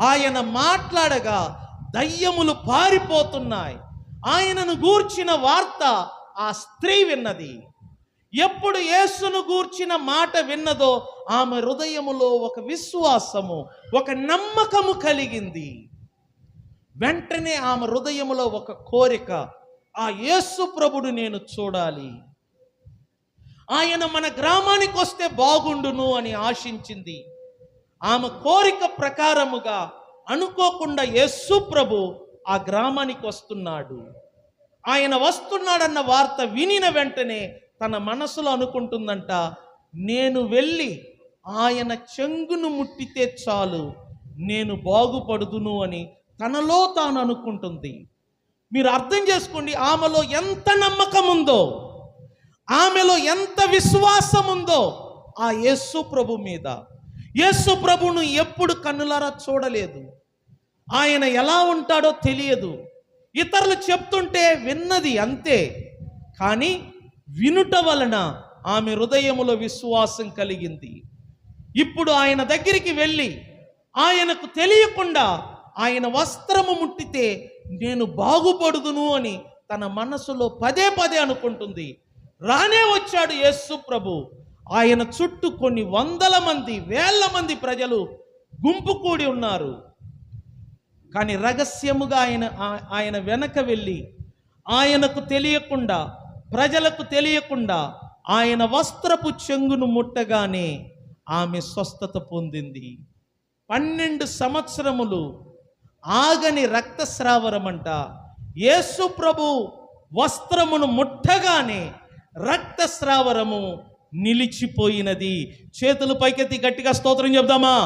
ఆయన మాట్లాడగా దయ్యములు పారిపోతున్నాయి. ఆయనను గూర్చిన వార్త ఆ స్త్రీ విన్నది. ఎప్పుడు యేసును గూర్చిన మాట విన్నదో ఆమె హృదయములో ఒక విశ్వాసము, ఒక నమ్మకము కలిగింది. వెంటనే ఆమె హృదయములో ఒక కోరిక, ఆ యేసు ప్రభుడు నేను చూడాలి. ఆయన మన గ్రామానికి వస్తే బాగుండును అని ఆశించింది. ఆమె కోరిక ప్రకారముగా అనుకోకుండా యేసు ప్రభు ఆ గ్రామానికి వస్తున్నాడు. ఆయన వస్తున్నాడన్న వార్త వినిన వెంటనే తన మనసులో అనుకుంటుందంట, నేను వెళ్ళి ఆయన చెంగును ముట్టితే చాలు, నేను బాగుపడుదును అని తనలో తాను అనుకుంటుంది. మీరు అర్థం చేసుకోండి, ఆమెలో ఎంత నమ్మకం ఉందో, ఆమెలో ఎంత విశ్వాసం ఉందో ఆ యేసు ప్రభు మీద. యేసు ప్రభును ఎప్పుడు కన్నులారా చూడలేదు, ఆయన ఎలా ఉంటాడో తెలియదు, ఇతరులు చెప్తుంటే విన్నది అంతే. కానీ వినుట వలన ఆమె హృదయములో విశ్వాసం కలిగింది. ఇప్పుడు ఆయన దగ్గరికి వెళ్ళి ఆయనకు తెలియకుండా ఆయన వస్త్రము ముట్టితే నేను బాగుపడుదును అని తన మనసులో పదే పదే అనుకుంటుంది. రానే వచ్చాడు యేసు ప్రభు. ఆయన చుట్టూ కొన్ని వందల మంది, వేల మంది ప్రజలు గుంపు కూడి ఉన్నారు. కానీ రహస్యముగా ఆయన వెనక వెళ్ళి ఆయనకు తెలియకుండా, ప్రజలకు తెలియకుండా ఆయన వస్త్రపు చెంగును ముట్టగానే ఆమె స్వస్థత పొందింది. 12 సంవత్సరములు ఆగని రక్తస్రావరమంట. యేసు ప్రభు వస్త్రమును ముట్టగానే రక్తస్రావరము నిలిచిపోయినది. చేతులు పైకెత్తి గట్టిగా స్తోత్రం చెప్దామా?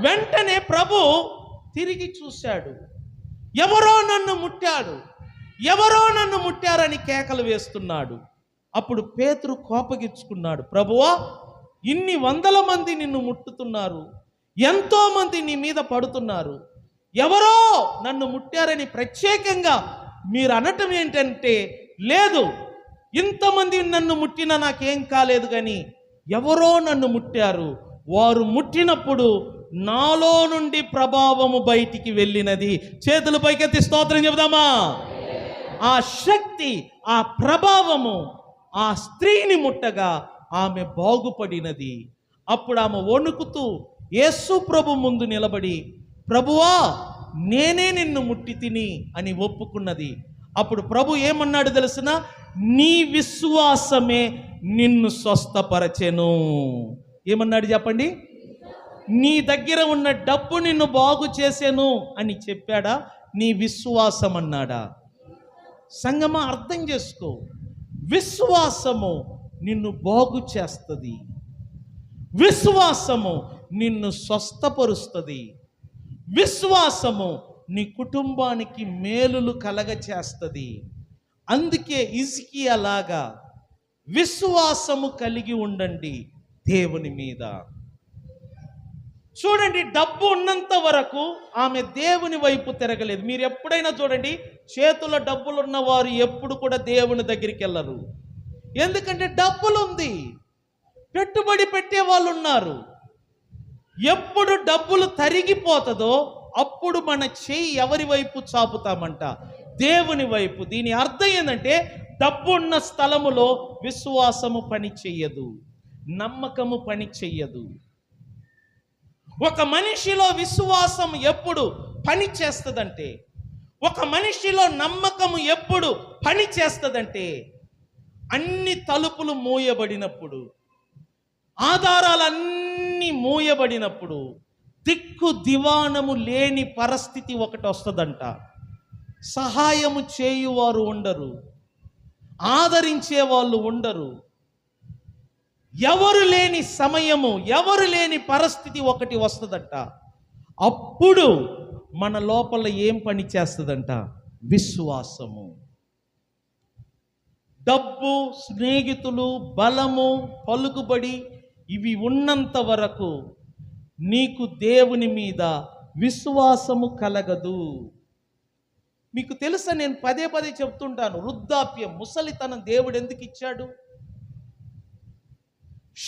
వెంటనే ప్రభు తిరిగి చూశాడు. ఎవరో నన్ను ముట్టాడు, ఎవరో నన్ను ముట్టారని కేకలు వేస్తున్నాడు. అప్పుడు పేతురు కోపగించుకున్నాడు, ప్రభువా, ఇన్ని వందల మంది నిన్ను ముట్టుతున్నారు, ఎంతో మంది నీ మీద పడుతున్నారు, ఎవరో నన్ను ముట్టారని ప్రత్యేకంగా మీరు అనటం ఏంటంటే, లేదు, ఇంతమంది నన్ను ముట్టినా నాకేం కాలేదు, కానీ ఎవరో నన్ను ముట్టారు, వారు ముట్టినప్పుడు నాలో నుండి ప్రభావము బయటికి వెళ్ళినది. చేతుల పైకెత్తి స్తోత్రం చెబుదామా? ఆ శక్తి, ఆ ప్రభావము ఆ స్త్రీని ముట్టగా ఆమె బాగుపడినది. అప్పుడు ఆమె వణుకుతూ యేసు ప్రభు ముందు నిలబడి, ప్రభువా, నేనే నిన్ను ముట్టి తిని అని ఒప్పుకున్నది. అప్పుడు ప్రభు ఏమన్నాడు తెలుసునా? నీ విశ్వాసమే నిన్ను స్వస్థపరచెను. ఏమన్నాడు చెప్పండి? నీ దగ్గర ఉన్న డబ్బు నిన్ను బాగు చేసేను అని చెప్పాడా? నీ విశ్వాసం అన్నాడా? సంగమా, అర్థం చేసుకో, విశ్వాసము నిన్ను బాగు చేస్తుంది, విశ్వాసము నిన్ను స్వస్థపరుస్తుంది, విశ్వాసము నీ కుటుంబానికి మేలులు కలగచేస్తుంది. అందుకే హిజ్కియా లాగా విశ్వాసము కలిగి ఉండండి దేవుని మీద. చూడండి, డబ్బు ఉన్నంత వరకు ఆమె దేవుని వైపు తిరగలేదు. మీరు ఎప్పుడైనా చూడండి, చేతుల డబ్బులు ఉన్నవారు ఎప్పుడు కూడా దేవుని దగ్గరికి వెళ్ళరు. ఎందుకంటే డబ్బులు ఉంది, పెట్టుబడి పెట్టే వాళ్ళు ఉన్నారు. ఎప్పుడు డబ్బులు తరిగిపోతుందో అప్పుడు మన చెయ్యి ఎవరి వైపు చాపుతామంట? దేవుని వైపు. దీని అర్థం ఏంటంటే, డబ్బు ఉన్న స్థలములో విశ్వాసము పని చెయ్యదు, నమ్మకము పని చెయ్యదు. ఒక మనిషిలో విశ్వాసం ఎప్పుడు పని చేస్తుందంటే, ఒక మనిషిలో నమ్మకము ఎప్పుడు పని చేస్తుందంటే, అన్ని తలుపులు మూయబడినప్పుడు, ఆధారాలన్నీ మూయబడినప్పుడు, దిక్కు దివానము లేని పరిస్థితి ఒకటి వస్తుందంట. సహాయము చేయువారు ఉండరు, ఆదరించే వాళ్ళు ఉండరు, ఎవరు లేని సమయము, ఎవరు లేని పరిస్థితి ఒకటి వస్తుందంట. అప్పుడు మన లోపల ఏం పని చేస్తుందంట? విశ్వాసము. డబ్బు, స్నేహితులు, బలము, పలుకుబడి ఇవి ఉన్నంత వరకు నీకు దేవుని మీద విశ్వాసము కలగదు. మీకు తెలుసా, నేను పదే పదే చెప్తుంటాను, వృద్ధాప్యం, ముసలితనం దేవుడు ఎందుకు ఇచ్చాడు?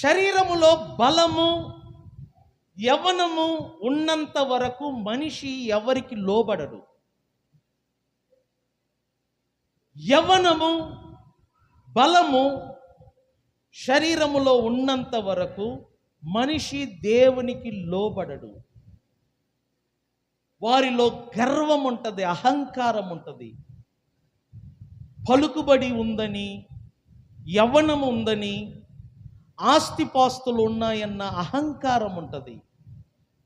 శరీరములో బలము, యవ్వనము ఉన్నంత వరకు మనిషి ఎవరికి లోబడడు. యవ్వనము, బలము శరీరములో ఉన్నంత వరకు మనిషి దేవునికి లోబడడు. వారిలో గర్వం ఉంటుంది, అహంకారం ఉంటుంది. పలుకుబడి ఉందని, యవ్వనం ఉందని, ఆస్తిపాస్తులు ఉన్నాయన్న అహంకారం ఉంటుంది.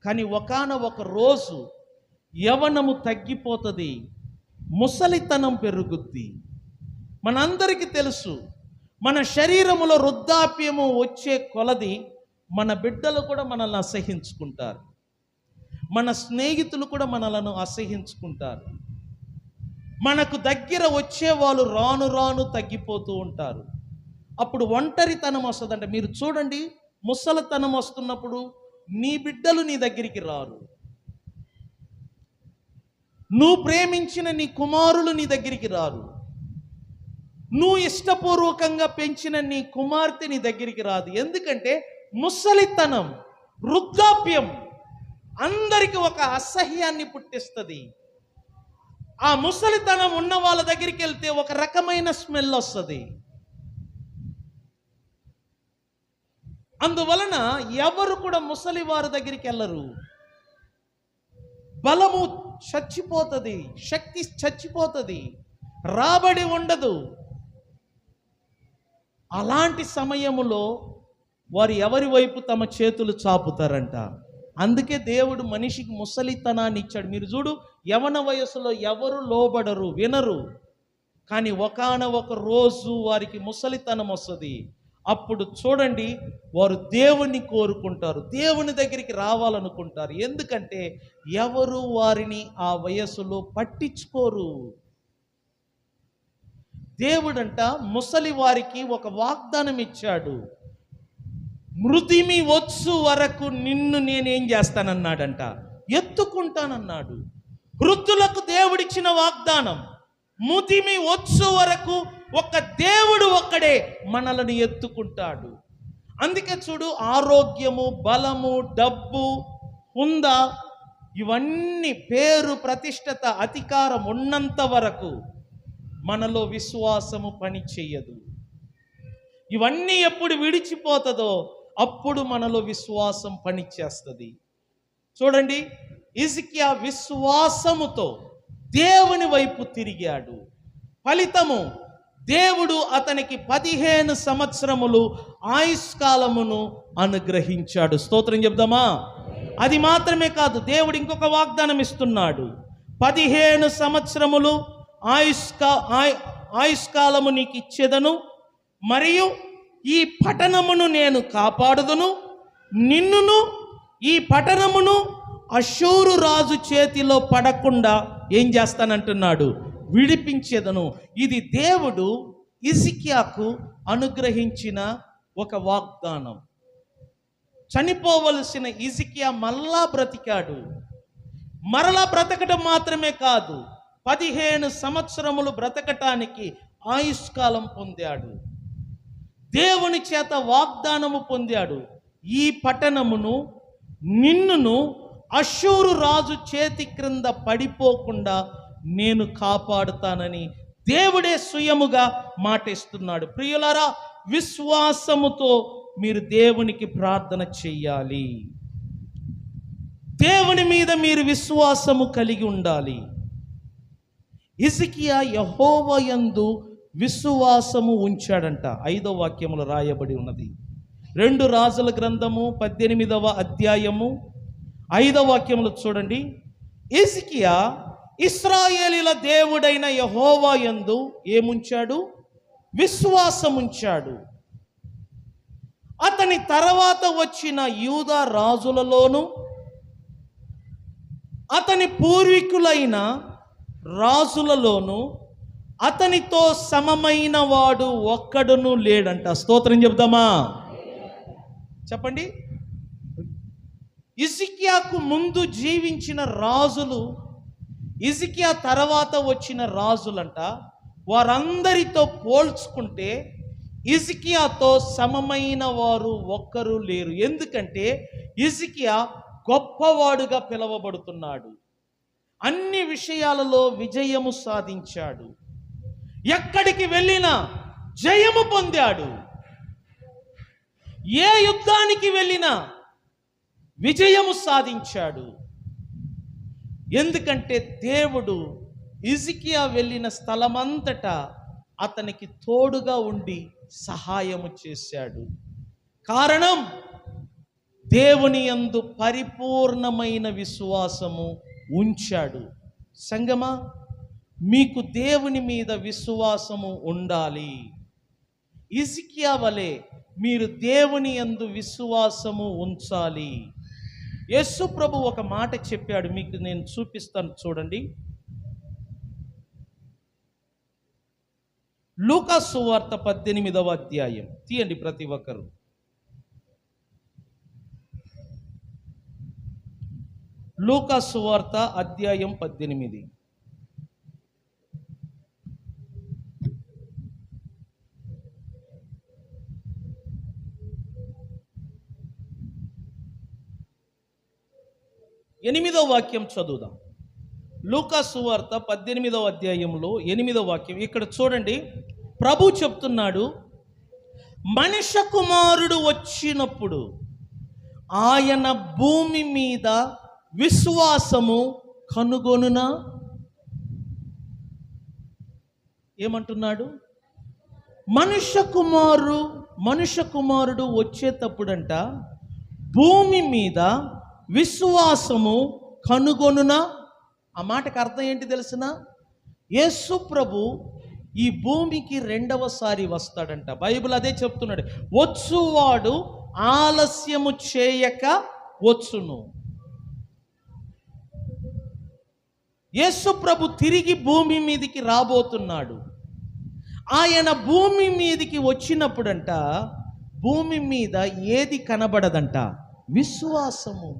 కానీ ఒకానొక రోజు యవ్వనము తగ్గిపోతుంది, ముసలితనం పెరుగుద్ది. మనందరికీ తెలుసు, మన శరీరములో వృద్ధాప్యము వచ్చే కొలది మన బిడ్డలు కూడా మనల్ని అసహించుకుంటారు, మన స్నేహితులు కూడా మనలను అసహించుకుంటారు. మనకు దగ్గర వచ్చే వాళ్ళు రాను రాను తగ్గిపోతూ ఉంటారు. అప్పుడు ఒంటరితనం వస్తుందంట. మీరు చూడండి, ముసలితనం వస్తున్నప్పుడు నీ బిడ్డలు నీ దగ్గరికి రారు, నువ్వు ప్రేమించిన నీ కుమారులు నీ దగ్గరికి రారు, నువ్వు ఇష్టపూర్వకంగా పెంచిన నీ కుమార్తె నీ దగ్గరికి రాదు. ఎందుకంటే ముసలితనం, వృద్ధాప్యం అందరికీ ఒక అసహ్యాన్ని పుట్టిస్తుంది. ఆ ముసలితనం ఉన్న వాళ్ళ దగ్గరికి వెళ్తే ఒక రకమైన స్మెల్ వస్తుంది. అందువలన ఎవరు కూడా ముసలి వారి దగ్గరికి వెళ్ళరు. బలము చచ్చిపోతుంది, శక్తి చచ్చిపోతుంది, రాబడి ఉండదు. అలాంటి సమయములో వారు ఎవరి వైపు తమ చేతులు చాపుతారంట. అందుకే దేవుడు మనిషికి ముసలితనాన్ని ఇచ్చాడు. మీరు చూడు, యవన వయసులో ఎవరు లోబడరు, వినరు. కానీ ఒకానొక రోజు వారికి ముసలితనం వస్తుంది. అప్పుడు చూడండి, వారు దేవుణ్ణి కోరుకుంటారు, దేవుని దగ్గరికి రావాలనుకుంటారు. ఎందుకంటే ఎవరు వారిని ఆ వయసులో పట్టించుకోరు. దేవుడంట ముసలి వారికి ఒక వాగ్దానం ఇచ్చాడు. మృతిమి వచ్చు వరకు నిన్ను నేనేం చేస్తానన్నాడంట, ఎత్తుకుంటానన్నాడు. వృద్ధులకు దేవుడిచ్చిన వాగ్దానం, ముదిమి వచ్చు వరకు ఒక దేవుడు ఒక్కడే మనలను ఎత్తుకుంటాడు. అందుకే చూడు, ఆరోగ్యము, బలము, డబ్బు, హుందా, ఇవన్నీ పేరు, ప్రతిష్టత, అధికారం ఉన్నంత వరకు మనలో విశ్వాసము పని చెయ్యదు. ఇవన్నీ ఎప్పుడు విడిచిపోతుందో అప్పుడు మనలో విశ్వాసం పని చేస్తుంది. చూడండి, హిజ్కియా విశ్వాసముతో దేవుని వైపు తిరిగాడు. ఫలితము, దేవుడు అతనికి 15 సంవత్సరములు ఆయుష్కాలమును అనుగ్రహించాడు. స్తోత్రం చెప్దామా? అది మాత్రమే కాదు, దేవుడు ఇంకొక వాగ్దానం ఇస్తున్నాడు. 15 సంవత్సరములు ఆయుష్కాలము నీకు ఇచ్చేదను, మరియు ఈ పట్టణమును నేను కాపాడుదును, నిన్నును ఈ పట్టణమును అష్షూరు రాజు చేతిలో పడకుండా ఏం చేస్తానంటున్నాడు, విడిపించేదను. ఇది దేవుడు హిజ్కియాకు అనుగ్రహించిన ఒక వాగ్దానం. చనిపోవలసిన హిజ్కియా మళ్ళా బ్రతికాడు. మరలా బ్రతకడం మాత్రమే కాదు, 15 సంవత్సరములు బ్రతకటానికి ఆయుష్కాలం పొందాడు. దేవుని చేత వాగ్దానము పొందాడు. ఈ పట్టణమును, నిన్నును అష్షూరు రాజు చేతి క్రింద పడిపోకుండా నేను కాపాడుతానని దేవుడే స్వయముగా మాటిస్తున్నాడు. ప్రియులారా, విశ్వాసముతో మీరు దేవునికి ప్రార్థన చెయ్యాలి. దేవుని మీద మీరు విశ్వాసము కలిగి ఉండాలి. హిజ్కియా యెహోవా యందు విశ్వాసము ఉంచాడంట. 5వ వాక్యములో రాయబడి ఉన్నది. 2 రాజుల గ్రంథము 18వ అధ్యాయము 5వ వాక్యములో చూడండి. హిజ్కియా ఇశ్రాయేలీల దేవుడైన యెహోవా యందు ఏముంచాడు? విశ్వాసముంచాడు. అతని తర్వాత వచ్చిన యూదా రాజులలోను అతని పూర్వీకులైన రాజులలోను అతనితో సమమైన వాడు ఒక్కడును లేడంట. స్తోత్రం చెప్దామా? చెప్పండి. హిజ్కియాకు ముందు జీవించిన రాజులు, హిజ్కియా తర్వాత వచ్చిన రాజులంట, వారందరితో పోల్చుకుంటే హిజ్కియాతో సమమైన వారు ఒక్కరు లేరు. ఎందుకంటే హిజ్కియా గొప్పవాడుగా పిలువబడుతున్నాడు. అన్ని విషయాలలో విజయము సాధించాడు. ఎక్కడికి వెళ్ళినా జయము పొందాడు. ఏ యుద్ధానికి వెళ్ళినా విజయము సాధించాడు. ఎందుకంటే దేవుడు హిజ్కియా వెళ్ళిన స్థలమంతటా అతనికి తోడుగా ఉండి సహాయము చేశాడు. కారణం, దేవుని యందు పరిపూర్ణమైన విశ్వాసము ఉంచాడు. సంగమా, మీకు దేవుని మీద విశ్వాసము ఉండాలి. హిజ్కియా వలె మీరు దేవుని యందు విశ్వాసము ఉంచాలి. యేసు ప్రభు ఒక మాట చెప్పాడు, మీకు నేను చూపిస్తాను చూడండి. లూకా సువార్త 18వ అధ్యాయం తీయండి ప్రతి ఒక్కరు. లూకా సువార్త అధ్యాయం 18. ఎనిమిదో వాక్యం చదువుదాం. లూకా సువార్త 18వ అధ్యాయంలో 8వ వాక్యం. ఇక్కడ చూడండి, ప్రభు చెప్తున్నాడు, మనుష్య కుమారుడు వచ్చినప్పుడు ఆయన భూమి మీద విశ్వాసము కనుగొనునా? ఏమంటున్నాడు? మనుష్య కుమారుడు వచ్చేటప్పుడంట భూమి మీద విశ్వాసము కనుగొనునా? ఆ మాటకు అర్థం ఏంటి తెలిసిన? యేసు ప్రభు ఈ భూమికి రెండవసారి వస్తాడంట. బైబిల్ అదే చెప్తున్నాడు, వచ్చువాడు ఆలస్యము చేయక వచ్చును. యేసు ప్రభు తిరిగి భూమి మీదికి రాబోతున్నాడు. ఆయన భూమి మీదికి వచ్చినప్పుడంట భూమి మీద ఏది కనబడదంట? విశ్వాసము.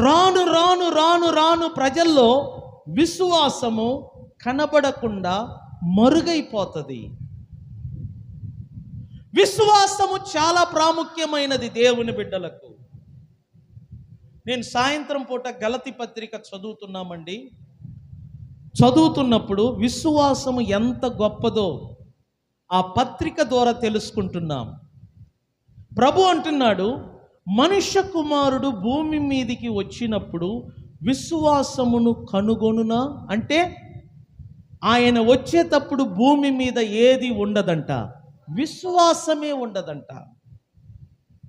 రాను రాను రాను రాను ప్రజల్లో విశ్వాసము కనబడకుండా మరుగైపోతుంది. విశ్వాసము చాలా ప్రాముఖ్యమైనది దేవుని బిడ్డలకు. నేను సాయంత్రం పూట గలతీ పత్రిక చదువుతున్నామండి. చదువుతున్నప్పుడు విశ్వాసము ఎంత గొప్పదో ఆ పత్రిక ద్వారా తెలుసుకుంటున్నాం. ప్రభు అంటున్నాడు, మనుష్య కుమారుడు భూమి మీదికి వచ్చినప్పుడు విశ్వాసమును కనుగొనునా? అంటే ఆయన వచ్చేటప్పుడు భూమి మీద ఏది ఉండదంట? విశ్వాసమే ఉండదంట.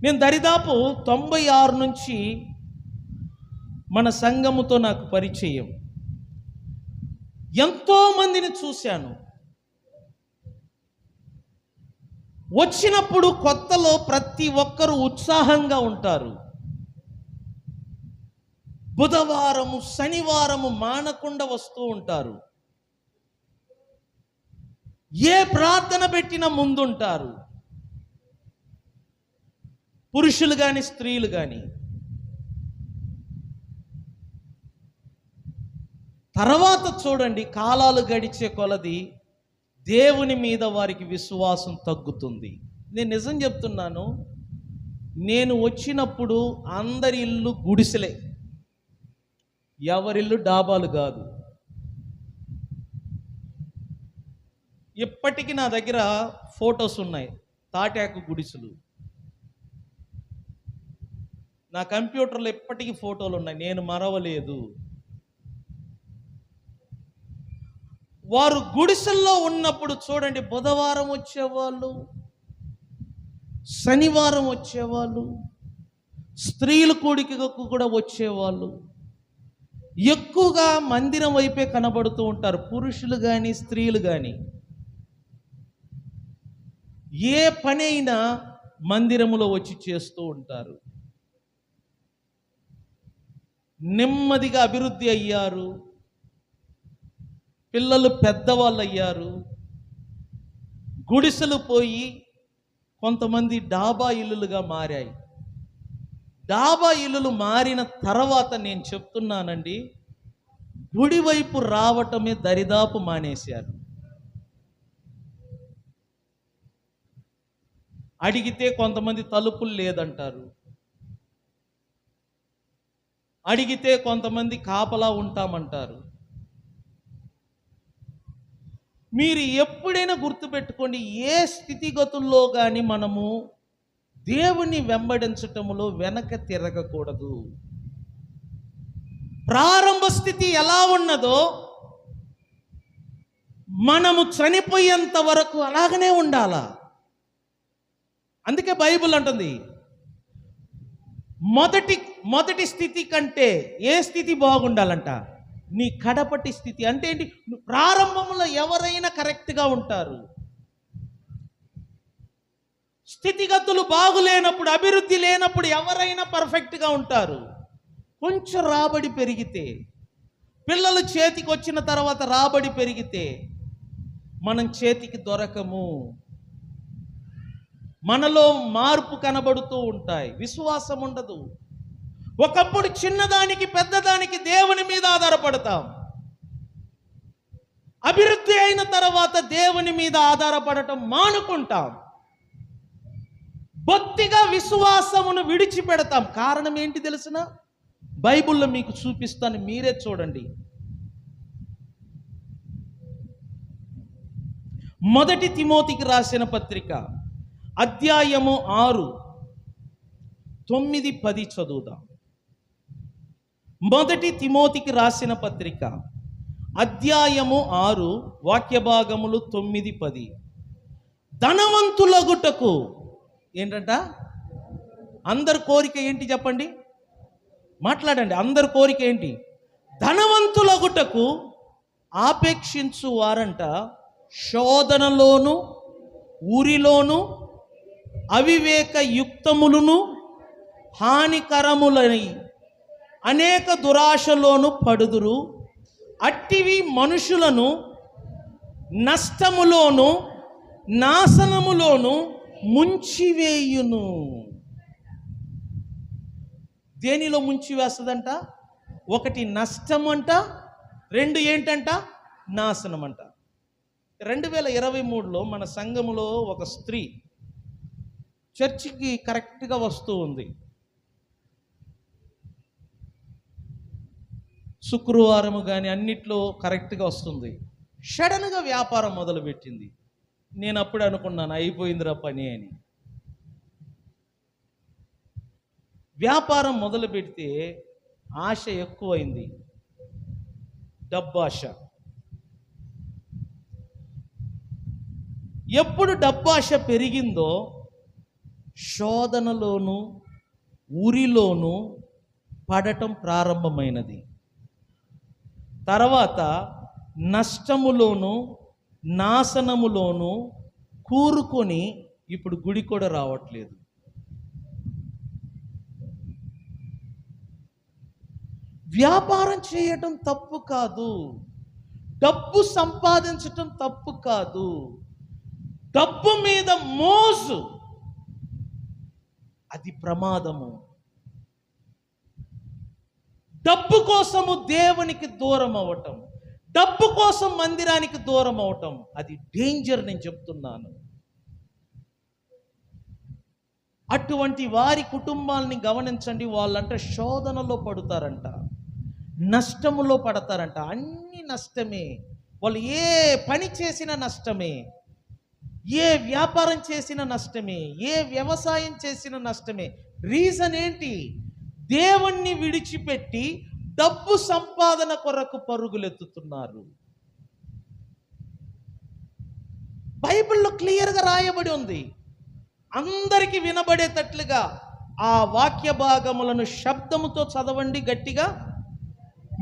నేను దరిదాపు 96 నుంచి మన సంఘముతో నాకు పరిచయం. ఎంతో మందిని చూశాను. వచ్చినప్పుడు కొత్తలో ప్రతి ఒక్కరూ ఉత్సాహంగా ఉంటారు. బుధవారము శనివారము మానకుండా వస్తూ ఉంటారు. ఏ ప్రార్థన పెట్టినా ముందుంటారు, పురుషులు కానీ స్త్రీలు కానీ. తర్వాత చూడండి, కాలాలు గడిచే కొలది దేవుని మీద వారికి విశ్వాసం తగ్గుతుంది. నేను నిజం చెప్తున్నాను, నేను వచ్చినప్పుడు అందరి ఇల్లు గుడిసెలే, ఎవరిల్లు డాబాలు కాదు. ఇప్పటికీ నా దగ్గర ఫొటోస్ ఉన్నాయి, తాటాకు గుడిసెలు. నా కంప్యూటర్లో ఇప్పటికీ ఫోటోలు ఉన్నాయి, నేను మరవలేదు. వారు గుడిసెల్లో ఉన్నప్పుడు చూడండి, బుధవారం వచ్చేవాళ్ళు, శనివారం వచ్చేవాళ్ళు, స్త్రీల కూడికకు కూడా వచ్చేవాళ్ళు. ఎక్కువగా మందిరం వైపే కనబడుతూ ఉంటారు, పురుషులు కానీ స్త్రీలు కానీ. ఏ పని అయినా మందిరములో వచ్చి చేస్తూ ఉంటారు. నెమ్మదిగా అభివృద్ధి అయ్యారు, పిల్లలు పెద్దవాళ్ళు అయ్యారు. గుడిసెలు పోయి కొంతమంది డాబా ఇల్లులుగా మారాయి. డాబా ఇల్లులు మారిన తర్వాత నేను చెప్తున్నానండి, గుడి వైపు రావటమే దరిదాపు మానేశారు. అడిగితే కొంతమంది తలుపులు లేదంటారు, అడిగితే కొంతమంది కాపలా ఉంటామంటారు. మీరు ఎప్పుడైనా గుర్తుపెట్టుకోండి, ఏ స్థితిగతుల్లో కానీ మనము దేవుని వెంబడించటములో వెనక తిరగకూడదు. ప్రారంభ స్థితి ఎలా ఉన్నదో మనము చనిపోయేంత వరకు అలాగనే ఉండాలా. అందుకే బైబిల్ అంటుంది మొదటి స్థితి కంటే ఏ స్థితి బాగుండాలంట? నీ కడపటి స్థితి. అంటే ఏంటి? ప్రారంభంలో ఎవరైనా కరెక్ట్గా ఉంటారు. స్థితిగతులు బాగులేనప్పుడు, అభివృద్ధి లేనప్పుడు ఎవరైనా పర్ఫెక్ట్గా ఉంటారు. కొంచెం రాబడి పెరిగితే, పిల్లలు చేతికి వచ్చిన తర్వాత రాబడి పెరిగితే మనం చేతికి దొరకము. మనలో మార్పు కనబడుతూ ఉంటాయి, విశ్వాసం ఉండదు. ఒకప్పుడు చిన్నదానికి పెద్దదానికి దేవుని మీద ఆధారపడతాం. అభివృద్ధి అయిన తర్వాత దేవుని మీద ఆధారపడటం మానుకుంటాం. బొత్తిగా విశ్వాసమును విడిచిపెడతాం. కారణం ఏంటి తెలుసునా? బైబిల్లో మీకు చూపిస్తాను, మీరే చూడండి. మొదటి తిమోతికి రాసిన పత్రిక అధ్యాయము 6, 9, 10 చదువుదాం. మొదటి తిమోతికి రాసిన పత్రిక అధ్యాయము 6 వాక్య భాగములు 9, 10. ధనవంతులగుటకు ఏంటంట? అందరి కోరిక ఏంటి చెప్పండి, మాట్లాడండి. అందరి కోరిక ఏంటి? ధనవంతులగుటకు ఆపేక్షించు వారంట శోధనలోను ఊరిలోను అవివేక యుక్తములను హానికరములని అనేక దురాశలోను పడుదురు. అట్టివి మనుషులను నష్టములోను నాశనములోను ముంచివేయును. దేనిలో ముంచివేస్తుందంట? ఒకటి నష్టం అంట, 2 ఏంటంట? నాశనం అంట. 2023లో మన సంఘములో ఒక స్త్రీ చర్చికి కరెక్ట్గా వస్తూ ఉంది. శుక్రవారము కానీ అన్నిట్లో కరెక్ట్గా వస్తుంది. సడన్గా వ్యాపారం మొదలుపెట్టింది. నేను అప్పుడు అనుకున్నాను అయిపోయిందిరా పని అని. వ్యాపారం మొదలు పెడితే ఆశ ఎక్కువైంది, డబ్బు ఆశ. ఎప్పుడు డబ్బు ఆశ పెరిగిందో శోధనలోను ఊరిలోను పడటం ప్రారంభమైనది. తర్వాత నష్టములోను నాశనములోను కూరుకొని ఇప్పుడు గుడి కూడా రావట్లేదు. వ్యాపారం చేయటం తప్పు కాదు, డబ్బు సంపాదించటం తప్పు కాదు. డబ్బు మీద మోజు అది ప్రమాదము. డబ్బు కోసము దేవునికి దూరం అవటం, డబ్బు కోసం మందిరానికి దూరం అవటం అది డేంజర్. నేను చెప్తున్నాను. అటువంటి వారి కుటుంబాలని గమనించండి. వాళ్ళంట శోధనలో పడుతారంట, నష్టములో పడతారంట. అన్ని నష్టమే. వాళ్ళు ఏ పని చేసినా నష్టమే, ఏ వ్యాపారం చేసిన నష్టమే, ఏ వ్యవసాయం చేసిన నష్టమే. రీజన్ ఏంటి? దేవుణ్ణి విడిచిపెట్టి డబ్బు సంపాదన కొరకు పరుగులెత్తుతున్నారు. బైబిల్లో క్లియర్గా రాయబడి ఉంది. అందరికీ వినబడేటట్లుగా ఆ వాక్య భాగములను శబ్దముతో చదవండి, గట్టిగా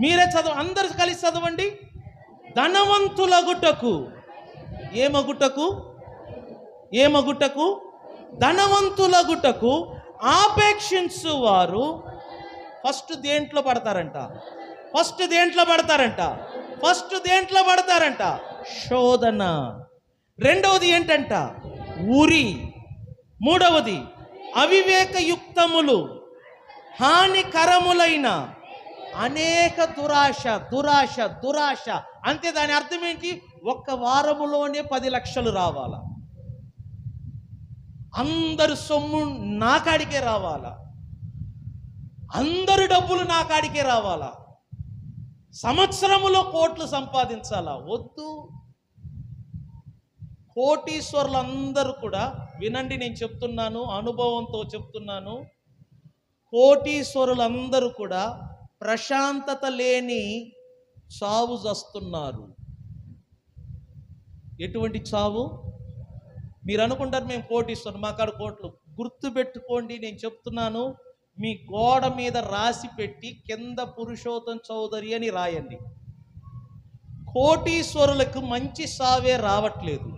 మీరే చదవ, అందరు కలిసి చదవండి. ధనవంతులగుటకు ఏమగుటకు? ధనవంతులగుటకు ఆపేక్షించు వారు ఫస్ట్ దేంట్లో పడతారంట? శోధన. రెండవది ఏంటంట? ఊరి. మూడవది అవివేక యుక్తములు, హానికరములైన అనేక దురాశ. అంతే. దాని అర్థం ఏంటి? ఒక్క వారములోనే 10 లక్షలు రావాలా, అందరు సొమ్ము నా కాడికే రావాలా, అందరు డబ్బులు నా కాడికే రావాలా, సంవత్సరములో కోట్లు సంపాదించాలా? వద్దు. కోటీశ్వరులందరూ కూడా వినండి, నేను చెప్తున్నాను, అనుభవంతో చెప్తున్నాను. కోటీశ్వరులందరూ కూడా ప్రశాంతత లేని చావు చస్తున్నారు. ఎటువంటి చావు? మీరు అనుకుంటారు మేము కోటిస్తున్నాం, మా కాడ కోట్లు. గుర్తుపెట్టుకోండి, నేను చెప్తున్నాను. మీ గోడ మీద రాసి పెట్టి కింద పురుషోత్తం చౌదరి అని రాయండి. కోటీశ్వరులకు మంచి సావే రావట్లేదు.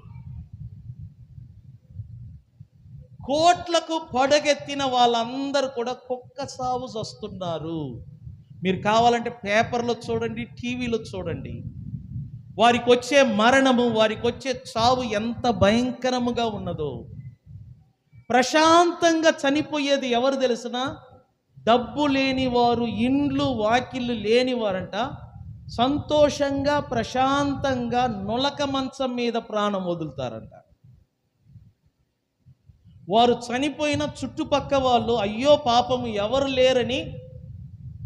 కోట్లకు పడగెత్తిన వాళ్ళందరూ కూడా కుక్క సావు వస్తున్నారు. మీరు కావాలంటే పేపర్లో చూడండి, టీవీలో చూడండి. వారికి వచ్చే మరణము, వారికి వచ్చే చావు ఎంత భయంకరముగా ఉన్నదో. ప్రశాంతంగా చనిపోయేది ఎవరు తెలిసినా? డబ్బు లేనివారు, ఇండ్లు వాకిళ్ళు లేనివారంట. సంతోషంగా ప్రశాంతంగా నులక మంచం మీద ప్రాణం వదులుతారంట. వారు చనిపోయిన చుట్టుపక్క వాళ్ళు అయ్యో పాపము ఎవరు లేరని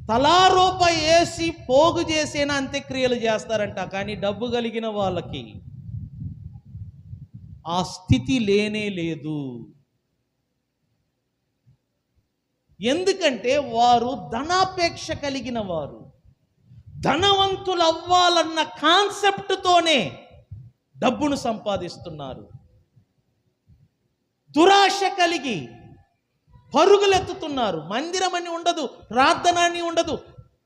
తలారూప వేసి పోగు చేసేనా అంత్యక్రియలు చేస్తారంట. కానీ డబ్బు కలిగిన వాళ్ళకి ఆ స్థితి లేనే లేదు. ఎందుకంటే వారు ధనాపేక్ష కలిగిన వారు. ధనవంతులు అవ్వాలన్న కాన్సెప్ట్తోనే డబ్బును సంపాదిస్తున్నారు. దురాశ కలిగి పరుగులెత్తుతున్నారు. మందిరం అని ఉండదు, ప్రార్థన అని ఉండదు,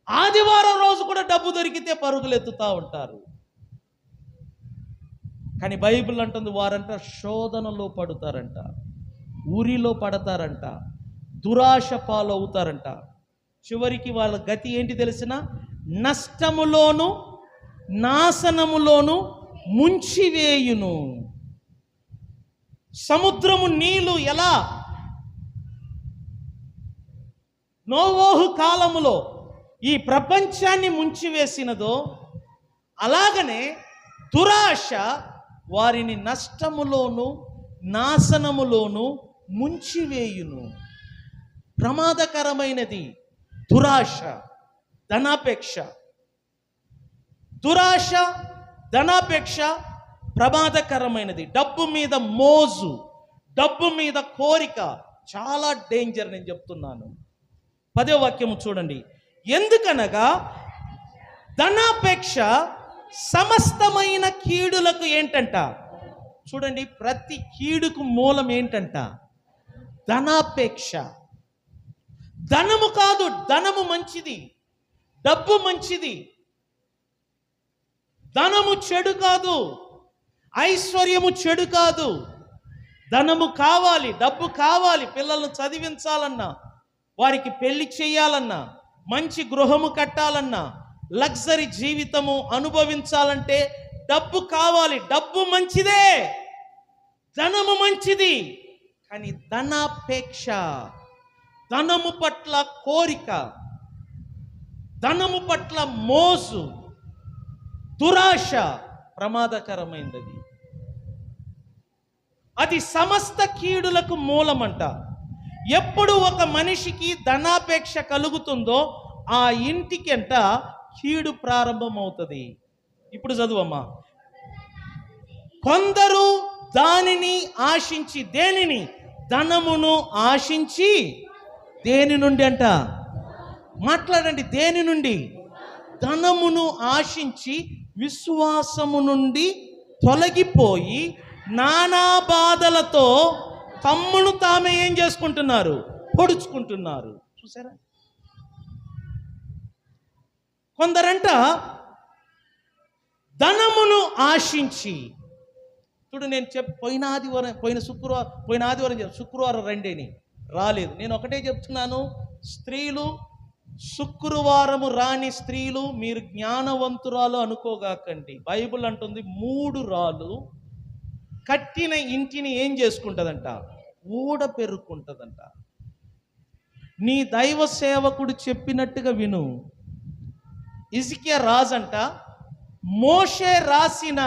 ఆదివారం రోజు కూడా డబ్బు దొరికితే పరుగులెత్తుతూ ఉంటారు. కానీ బైబిల్ అంటుంది వారంట శోధనలో పడుతారంట, ఊరిలో పడతారంట, దురాశ పాలవుతారంట. చివరికి వాళ్ళ గతి ఏంటి తెలిసిన? నష్టములోను నాశనములోను ముంచివేయును. సముద్రము నీళ్లు ఎలా నోవోహు కాలములో ఈ ప్రపంచాన్ని ముంచివేసినదో, అలాగనే దురాశ వారిని నష్టములోను నాశనములోను ముంచివేయును. ప్రమాదకరమైనది దురాశ, ధనాపేక్ష. దురాశ, ధనాపేక్ష ప్రమాదకరమైనది. డబ్బు మీద మోజు, డబ్బు మీద కోరిక చాలా డేంజర్. నేను చెప్తున్నాను. 10వ వాక్యము చూడండి. ఎందుకనగా ధనాపేక్ష సమస్తమైన కీడులకు ఏంటంట? చూడండి, ప్రతి కీడుకు మూలం ఏంటంట? ధనాపేక్ష. ధనము కాదు, ధనము మంచిది, డబ్బు మంచిది. ధనము చెడు కాదు, ఐశ్వర్యము చెడు కాదు. ధనము కావాలి, డబ్బు కావాలి. పిల్లలను చదివించాలన్నా, వారికి పెళ్లి చేయాలన్నా, మంచి గృహము కట్టాలన్నా, లగ్జరీ జీవితము అనుభవించాలంటే డబ్బు కావాలి. డబ్బు మంచిదే, ధనము మంచిది. కానీ ధనాపేక్ష, ధనము పట్ల కోరిక, ధనము పట్ల మోజు, దురాశ ప్రమాదకరమైనది. అది సమస్త కీడులకు మూలమంట. ఎప్పుడు ఒక మనిషికి ధనాపేక్ష కలుగుతుందో ఆ ఇంటికంట కీడు ప్రారంభమవుతుంది. ఇప్పుడు చదువమ్మా. కొందరు దానిని ఆశించి, దేనిని? ధనమును ఆశించి. దేని నుండి అంట? మాట్లాడండి. దేని నుండి? ధనమును ఆశించి విశ్వాసము నుండి తొలగిపోయి నానా బాధలతో తమ్మును తామే ఏం చేసుకుంటున్నారు? పొడుచుకుంటున్నారు. చూసారా? కొందరంట ధనమును ఆశించి. చూడు, నేను పోయిన ఆదివారం శుక్రవారం రండేని రాలేదు. నేను ఒకటే చెప్తున్నాను, స్త్రీలు శుక్రవారము రాని స్త్రీలు మీరు జ్ఞానవంతురాలు అనుకోగాకండి. బైబిల్ అంటుంది 3 రాళ్ళు కట్టిన ఇంటిని ఏం చేసుకుంటుందంట? ఊడ పెరుక్కుంటుందంట. నీ దైవ సేవకుడు చెప్పినట్టుగా విను. హిజ్కియా రాజంట మోషే రాసిన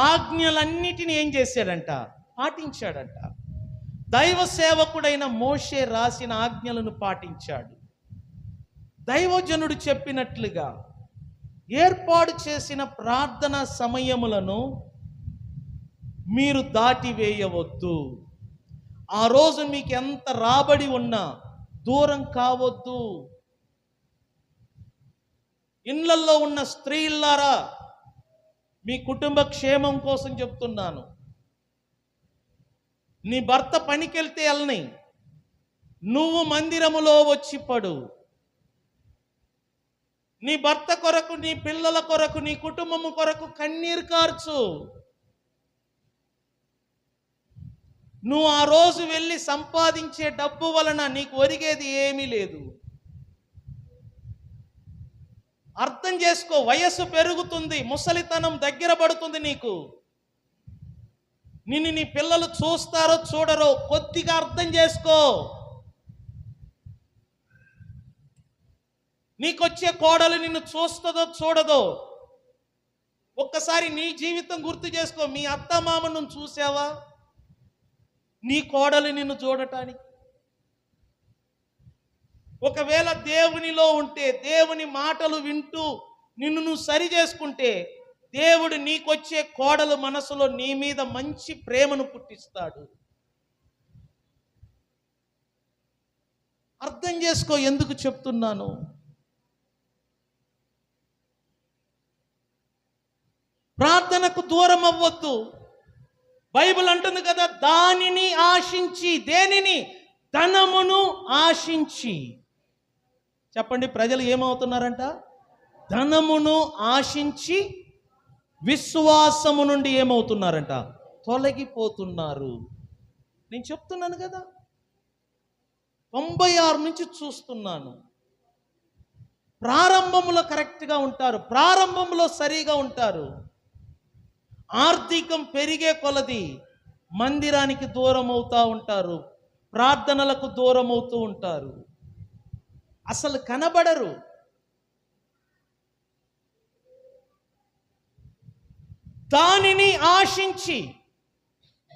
ఆజ్ఞలన్నిటిని ఏం చేశాడంట? పాటించాడంట. దైవ సేవకుడైన మోషే రాసిన ఆజ్ఞలను పాటించాడు. దైవజనుడు చెప్పినట్లుగా ఏర్పాటు చేసిన ప్రార్థన సమయములను మీరు దాటివేయవద్దు. ఆ రోజు మీకు ఎంత రాబడి ఉన్నా దూరం కావద్దు. ఇళ్లల్లో ఉన్న స్త్రీలారా, మీ కుటుంబ క్షేమం కోసం చెప్తున్నాను. నీ భర్త పనికెళ్తే వెళ్ళని, నువ్వు మందిరములో వచ్చి పడు. నీ భర్త కొరకు, నీ పిల్లల కొరకు, నీ కుటుంబము కొరకు కన్నీరు కార్చు. నువ్వు ఆ రోజు వెళ్ళి సంపాదించే డబ్బు వలన నీకు ఒరిగేది ఏమీ లేదు. అర్థం చేసుకో. వయస్సు పెరుగుతుంది, ముసలితనం దగ్గర పడుతుంది. నిన్ను నీ పిల్లలు చూస్తారో చూడరో కొద్దిగా అర్థం చేసుకో. నీకొచ్చే కోడలు నిన్ను చూస్తుందో చూడదో ఒక్కసారి నీ జీవితం గుర్తు చేసుకో. మీ అత్తమామ నువ్వు చూసావా నీ కోడలు నిన్ను చూడటానికి? ఒకవేళ దేవునిలో ఉంటే, దేవుని మాటలు వింటూ నిన్ను నువ్వు సరి చేసుకుంటే, దేవుడు నీకొచ్చే కోడలు మనసులో నీ మీద మంచి ప్రేమను పుట్టిస్తాడు. అర్థం చేసుకో ఎందుకు చెప్తున్నాను. ప్రార్థనకు దూరం అవ్వద్దు. బైబిల్ అంటుంది కదా, దానిని ఆశించి. దేనిని? ధనమును ఆశించి. చెప్పండి, ప్రజలు ఏమవుతున్నారంట? ధనమును ఆశించి విశ్వాసము నుండి ఏమవుతున్నారంట? తొలగిపోతున్నారు. నేను చెప్తున్నాను కదా, 96 నుంచి చూస్తున్నాను. ప్రారంభంలో కరెక్ట్గా ఉంటారు, ప్రారంభంలో సరిగా ఉంటారు. ఆర్థికం పెరిగే కొలది మందిరానికి దూరం అవుతూ ఉంటారు, ప్రార్థనలకు దూరం అవుతూ ఉంటారు, అసలు కనబడరు. దానిని ఆశించి,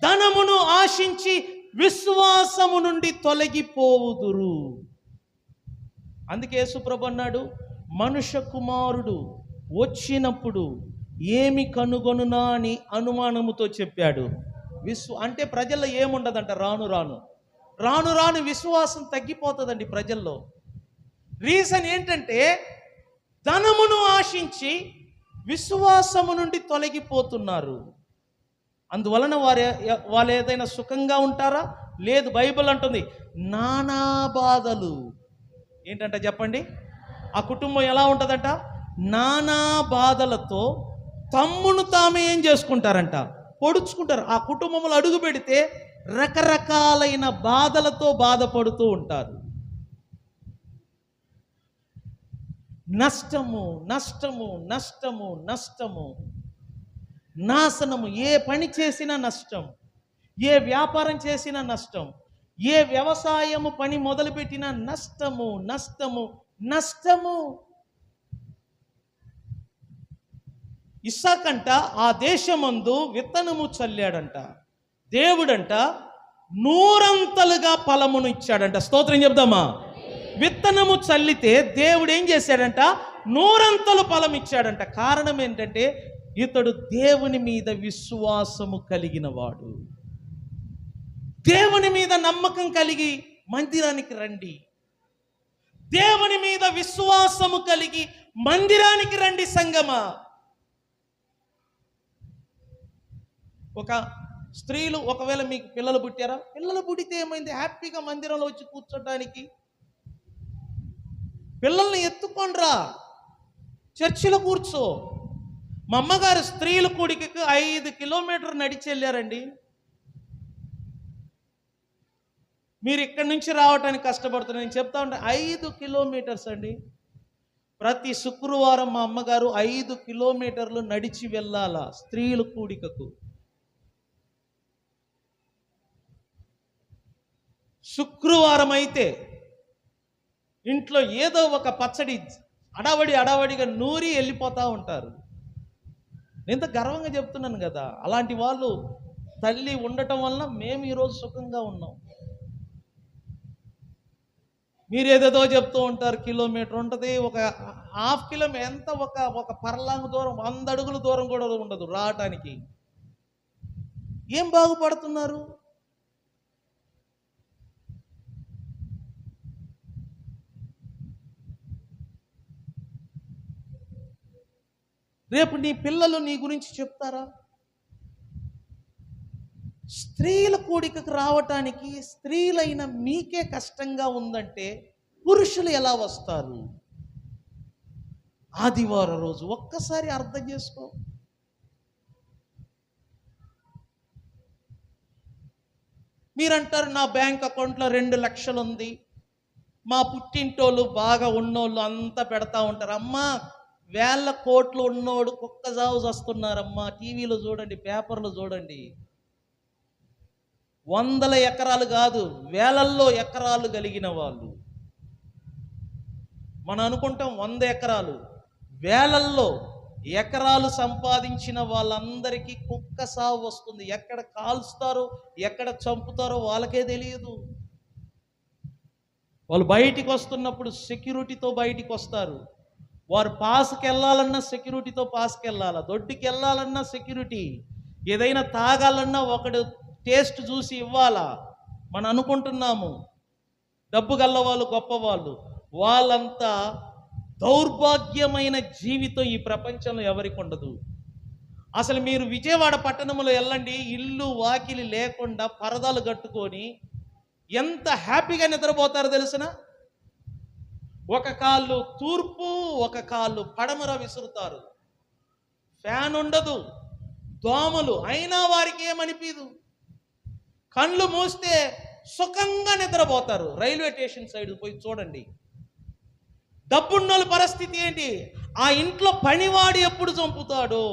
ధనమును ఆశించి విశ్వాసము నుండి తొలగిపోవుదురు. అందుకే యేసుప్రభు అన్నాడు, మనుష్య కుమారుడు వచ్చినప్పుడు ఏమి కనుగొనునా అని అనుమానముతో చెప్పాడు. అంటే ప్రజల్లో ఏముండదంట, రాను రాను విశ్వాసం తగ్గిపోతుందండి ప్రజల్లో. రీజన్ ఏంటంటే, ధనమును ఆశించి విశ్వాసము నుండి తొలగిపోతున్నారు. అందువలన వాళ్ళు ఏదైనా సుఖంగా ఉంటారా? లేదు. బైబిల్ అంటుంది నానా బాధలు. ఏంటంట చెప్పండి? ఆ కుటుంబం ఎలా ఉంటుందంట? నానా బాధలతో తమ్మును తామే ఏం చేసుకుంటారంట? పొడుచుకుంటారు. ఆ కుటుంబంలో అడుగు పెడితే రకరకాలైన బాధలతో బాధపడుతూ ఉంటారు. నష్టము నష్టము నష్టము నష్టము, నాశనము. ఏ పని చేసినా నష్టం, ఏ వ్యాపారం చేసినా నష్టం, ఏ వ్యవసాయము పని మొదలుపెట్టినా నష్టము నష్టము నష్టము. ఇస్సాకంట ఆ దేశమందు విత్తనము చల్లాడంట. దేవుడంట 100 ఫలమును ఇచ్చాడంట. స్తోత్రం చెప్దామా? విత్తనము చల్లితే దేవుడు ఏం చేశాడంట? 100 ఫలం ఇచ్చాడంట. కారణం ఏంటంటే, ఇతడు దేవుని మీద విశ్వాసము కలిగిన వాడు. దేవుని మీద నమ్మకం కలిగి మందిరానికి రండి. దేవుని మీద విశ్వాసము కలిగి మందిరానికి రండి సంగమా. ఒక స్త్రీలు, ఒకవేళ మీకు పిల్లలు పుట్టారా? పిల్లలు పుట్టితే ఏమైంది? హ్యాపీగా మందిరంలో వచ్చి కూర్చోడానికి. పిల్లల్ని ఎత్తుకొనిరా, చర్చిలో కూర్చో. మా అమ్మగారు స్త్రీల కూడికకు 5 కిలోమీటర్లు నడిచి వెళ్ళారండి. మీరు ఇక్కడి నుంచి రావడానికి కష్టపడుతున్నారు. నేను చెప్తా ఉంటాను, 5 కిలోమీటర్స్ అండి. ప్రతి శుక్రవారం మా అమ్మగారు 5 కిలోమీటర్లు నడిచి వెళ్ళాలా స్త్రీల కూడికకు. శుక్రవారం అయితే ఇంట్లో ఏదో ఒక పచ్చడి అడావడిగా నూరి వెళ్ళిపోతూ ఉంటారు. నేను గర్వంగా చెప్తున్నాను కదా, అలాంటి వాళ్ళు తల్లి ఉండటం వలన మేము ఈరోజు సుఖంగా ఉన్నాం. మీరు ఏదేదో చెప్తూ ఉంటారు, కిలోమీటర్ ఉంటుంది, ఒక ½ కిలోమీటర్, ఎంత ఒక పర్లాంగ్ దూరం, 100 అడుగుల దూరం కూడా ఉండదు రావటానికి. ఏం బాగుపడుతున్నారు? రేపు నీ పిల్లలు నీ గురించి చెప్తారా? స్త్రీల కూడికకు రావటానికి స్త్రీలైన మీకే కష్టంగా ఉందంటే పురుషులు ఎలా వస్తారు? ఆదివారం రోజు ఒక్కసారి అర్థం చేసుకో. మీరంటారు, నా బ్యాంక్ అకౌంట్లో 2 లక్షలు ఉంది, మా పుట్టింటోళ్ళు బాగా ఉన్నోళ్ళు అంతా పెడతా ఉంటారు. అమ్మా, వేల కోట్లు ఉన్నోడు కుక్క జావు వస్తున్నారమ్మా. టీవీలో చూడండి, పేపర్లో చూడండి. 100 ఎకరాలు కాదు, వేలల్లో ఎకరాలు కలిగిన వాళ్ళు. మనం అనుకుంటాం 100 ఎకరాలు, వేలల్లో ఎకరాలు సంపాదించిన వాళ్ళందరికీ కుక్క సావు వస్తుంది. ఎక్కడ కాల్స్తారో ఎక్కడ చంపుతారో వాళ్ళకే తెలియదు. వాళ్ళు బయటికి వస్తున్నప్పుడు సెక్యూరిటీతో బయటికి వస్తారు. వారు పాస్కి వెళ్ళాలన్నా సెక్యూరిటీతో పాస్కి వెళ్ళాలా, దొడ్డికి వెళ్ళాలన్నా సెక్యూరిటీ, ఏదైనా తాగాలన్నా ఒకడు టేస్ట్ చూసి ఇవ్వాలా. మనం అనుకుంటున్నాము డబ్బు గల్లవాళ్ళు గొప్పవాళ్ళు. వాళ్ళంతా దౌర్భాగ్యమైన జీవితం ఈ ప్రపంచంలో ఎవరికి ఉండదు. అసలు మీరు విజయవాడ పట్టణంలో వెళ్ళండి, ఇల్లు వాకిలి లేకుండా పరదాలు కట్టుకొని ఎంత హ్యాపీగా నిద్రపోతారో తెలిసిన? ఒక కాళ్ళు తూర్పు, ఒక కాళ్ళు పడమర విసురుతారు. ఫ్యాన్ ఉండదు, దోమలు, అయినా వారికి ఏమనిపించదు. కళ్ళు మూస్తే సుఖంగా నిద్రపోతారు. రైల్వే స్టేషన్ సైడ్ పోయి చూడండి. డబ్బున్నోళ్ళ పరిస్థితి ఏంటి? ఆ ఇంట్లో పనివాడు ఎప్పుడు చంపుతాడో,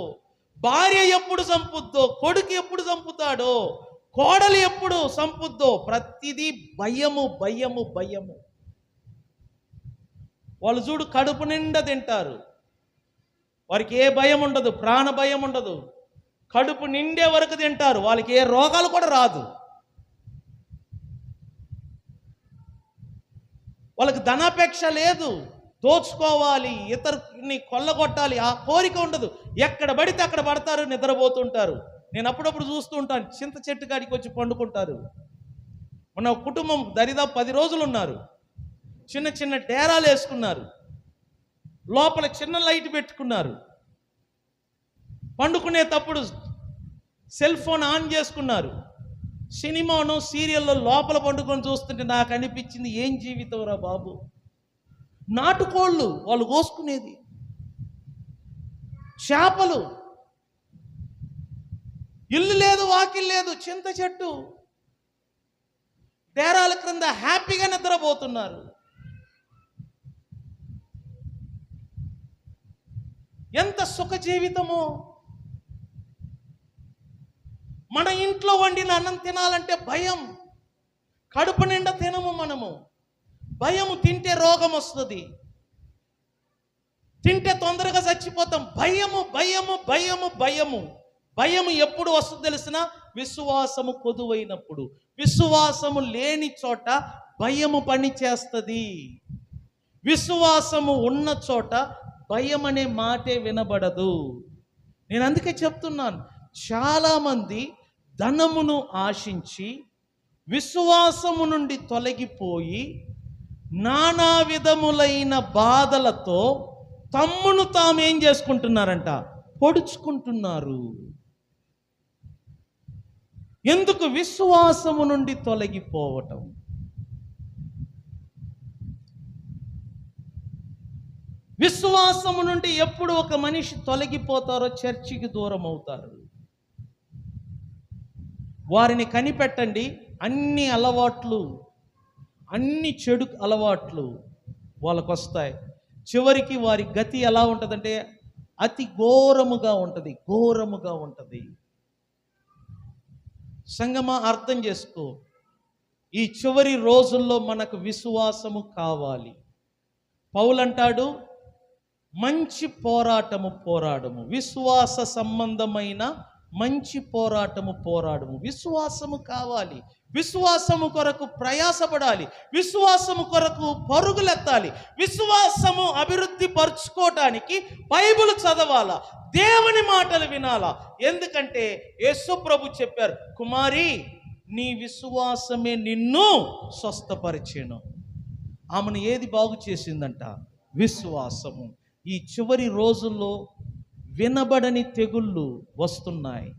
భార్య ఎప్పుడు చంపుద్దో, కొడుకు ఎప్పుడు చంపుతాడో, కోడలు ఎప్పుడు చంపుద్దో, ప్రతిదీ భయము భయము భయము. వాళ్ళు చూడు, కడుపు నిండా తింటారు, వారికి ఏ భయం ఉండదు, ప్రాణ భయం ఉండదు. కడుపు నిండే వరకు తింటారు, వాళ్ళకి ఏ రోగాలు కూడా రాదు. వాళ్ళకి ధనాపేక్ష లేదు, దోచుకోవాలి, ఇతరుని కొల్లగొట్టాలి, ఆ కోరిక ఉండదు. ఎక్కడ పడితే అక్కడ పడతారు, నిద్రపోతుంటారు. నేను అప్పుడప్పుడు చూస్తూ ఉంటాను, చింత చెట్టు కాడికి వచ్చి పండుకుంటారు. మన కుటుంబం దరిదాపు 10 రోజులు ఉన్నారు. చిన్న చిన్న డేరాలు వేసుకున్నారు, లోపల చిన్న లైట్ పెట్టుకున్నారు. పండుకునేటప్పుడు సెల్ ఫోన్ ఆన్ చేసుకున్నారు. సినిమాను సీరియల్లో లోపల పండుకొని చూస్తుంటే నాకు అనిపించింది, ఏం జీవితం రా బాబు. నాటుకోళ్ళు వాళ్ళు కోసుకునేది, చేపలు, ఇల్లు లేదు, వాకిల్ లేదు, చింత చెట్టు, డేరాల క్రింద హ్యాపీగా నిద్రపోతున్నారు. ఎంత సుఖ జీవితమో. మన ఇంట్లో వండిన అన్నం తినాలంటే భయం, కడుపు నిండా తినము మనము. భయము, తింటే రోగం వస్తుంది, తింటే తొందరగా చచ్చిపోతాం. భయము భయము భయము భయము. భయము ఎప్పుడు వస్తుంది తెలిసిన? విశ్వాసము కొదువైనప్పుడు. విశ్వాసము లేని చోట భయము పని చేస్తుంది. విశ్వాసము ఉన్న చోట భయం అనే మాటే వినబడదు. నేను అందుకే చెప్తున్నాను, చాలామంది ధనమును ఆశించి విశ్వాసము నుండి తొలగిపోయి నానా విధములైన బాధలతో తమ్మును తాము ఏం చేసుకుంటున్నారంట? పొడుచుకుంటున్నారు. ఎందుకు? విశ్వాసము నుండి తొలగిపోవటం. విశ్వాసము నుండి ఎప్పుడు ఒక మనిషి తొలగిపోతారో చర్చికి దూరం అవుతారు. వారిని కనిపెట్టండి, అన్ని అలవాట్లు, అన్ని చెడు అలవాట్లు వాళ్ళకు వస్తాయి. చివరికి వారి గతి ఎలా ఉంటుందంటే అతి ఘోరముగా ఉంటుంది, ఘోరముగా ఉంటుంది. సంగమా, అర్థం చేసుకో, ఈ చివరి రోజుల్లో మనకు విశ్వాసము కావాలి. పౌలు అంటాడు, మంచి పోరాటము పోరాడము, విశ్వాస సంబంధమైన మంచి పోరాటము పోరాడము. విశ్వాసము కావాలి, విశ్వాసము కొరకు ప్రయాసపడాలి, విశ్వాసము కొరకు పరుగులెత్తాలి. విశ్వాసము అభివృద్ధి పరుచుకోవటానికి బైబిల్ చదవాలా, దేవుని మాటలు వినాలా. ఎందుకంటే యేసు ప్రభు చెప్పారు, కుమారి నీ విశ్వాసమే నిన్ను స్వస్థపరిచెను. ఆమెను ఏది బాగు చేసిందంట? విశ్వాసము. ఈ చివరి రోజుల్లో వినబడని తెగుళ్ళు వస్తున్నాయి.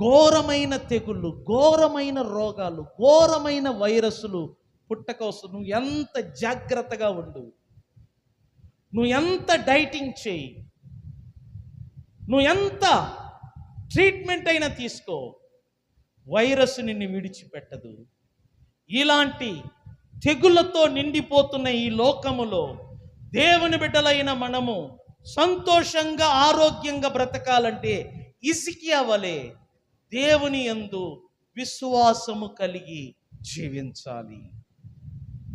ఘోరమైన తెగుళ్ళు, ఘోరమైన రోగాలు, ఘోరమైన వైరస్సులు పుట్టక వస్తుంది. నువ్వు ఎంత జాగ్రత్తగా ఉండు, నువ్వు ఎంత డైటింగ్ చేయి, నువ్వు ఎంత ట్రీట్మెంట్ అయినా తీసుకో, వైరస్ నిన్ను విడిచిపెట్టదు. ఇలాంటి తెగుళ్ళతో నిండిపోతున్న ఈ లోకములో దేవుని బిడ్డలైన మనము సంతోషంగా ఆరోగ్యంగా బ్రతకాలంటే హిజ్కియా వలె దేవుని యందు విశ్వాసము కలిగి జీవించాలి.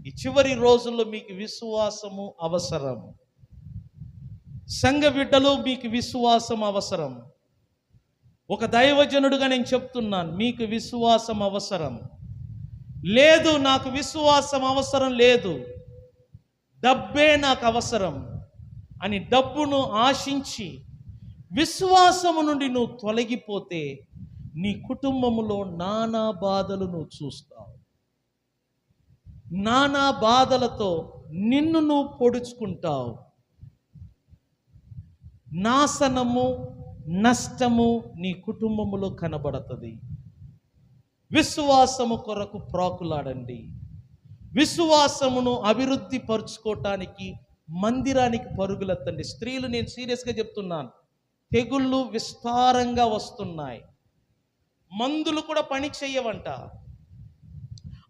ఈ చివరి రోజుల్లో మీకు విశ్వాసము అవసరం. సంఘ బిడ్డలు, మీకు విశ్వాసం అవసరం. ఒక దైవజనుడుగా నేను చెప్తున్నాను, మీకు విశ్వాసం అవసరం. లేదు, నాకు విశ్వాసం అవసరం లేదు, డబ్బే నాకు అవసరం అని డబ్బును ఆశించి విశ్వాసము నుండి నువ్వు తొలగిపోతే నీ కుటుంబములో నానా బాధలు నువ్వు చూస్తావు. నానా బాధలతో నిన్ను నువ్వు పొడుచుకుంటావు. నాశనము, నష్టము నీ కుటుంబములో కనబడుతుంది. విశ్వాసము కొరకు ప్రాకులాడండి. విశ్వాసమును అభివృద్ధి పరుచుకోవటానికి మందిరానికి పరుగులెత్తండి. స్త్రీలు, నేను సీరియస్గా చెప్తున్నాను, తెగుళ్ళు విస్తారంగా వస్తున్నాయి. మందులు కూడా పని చెయ్యవంట.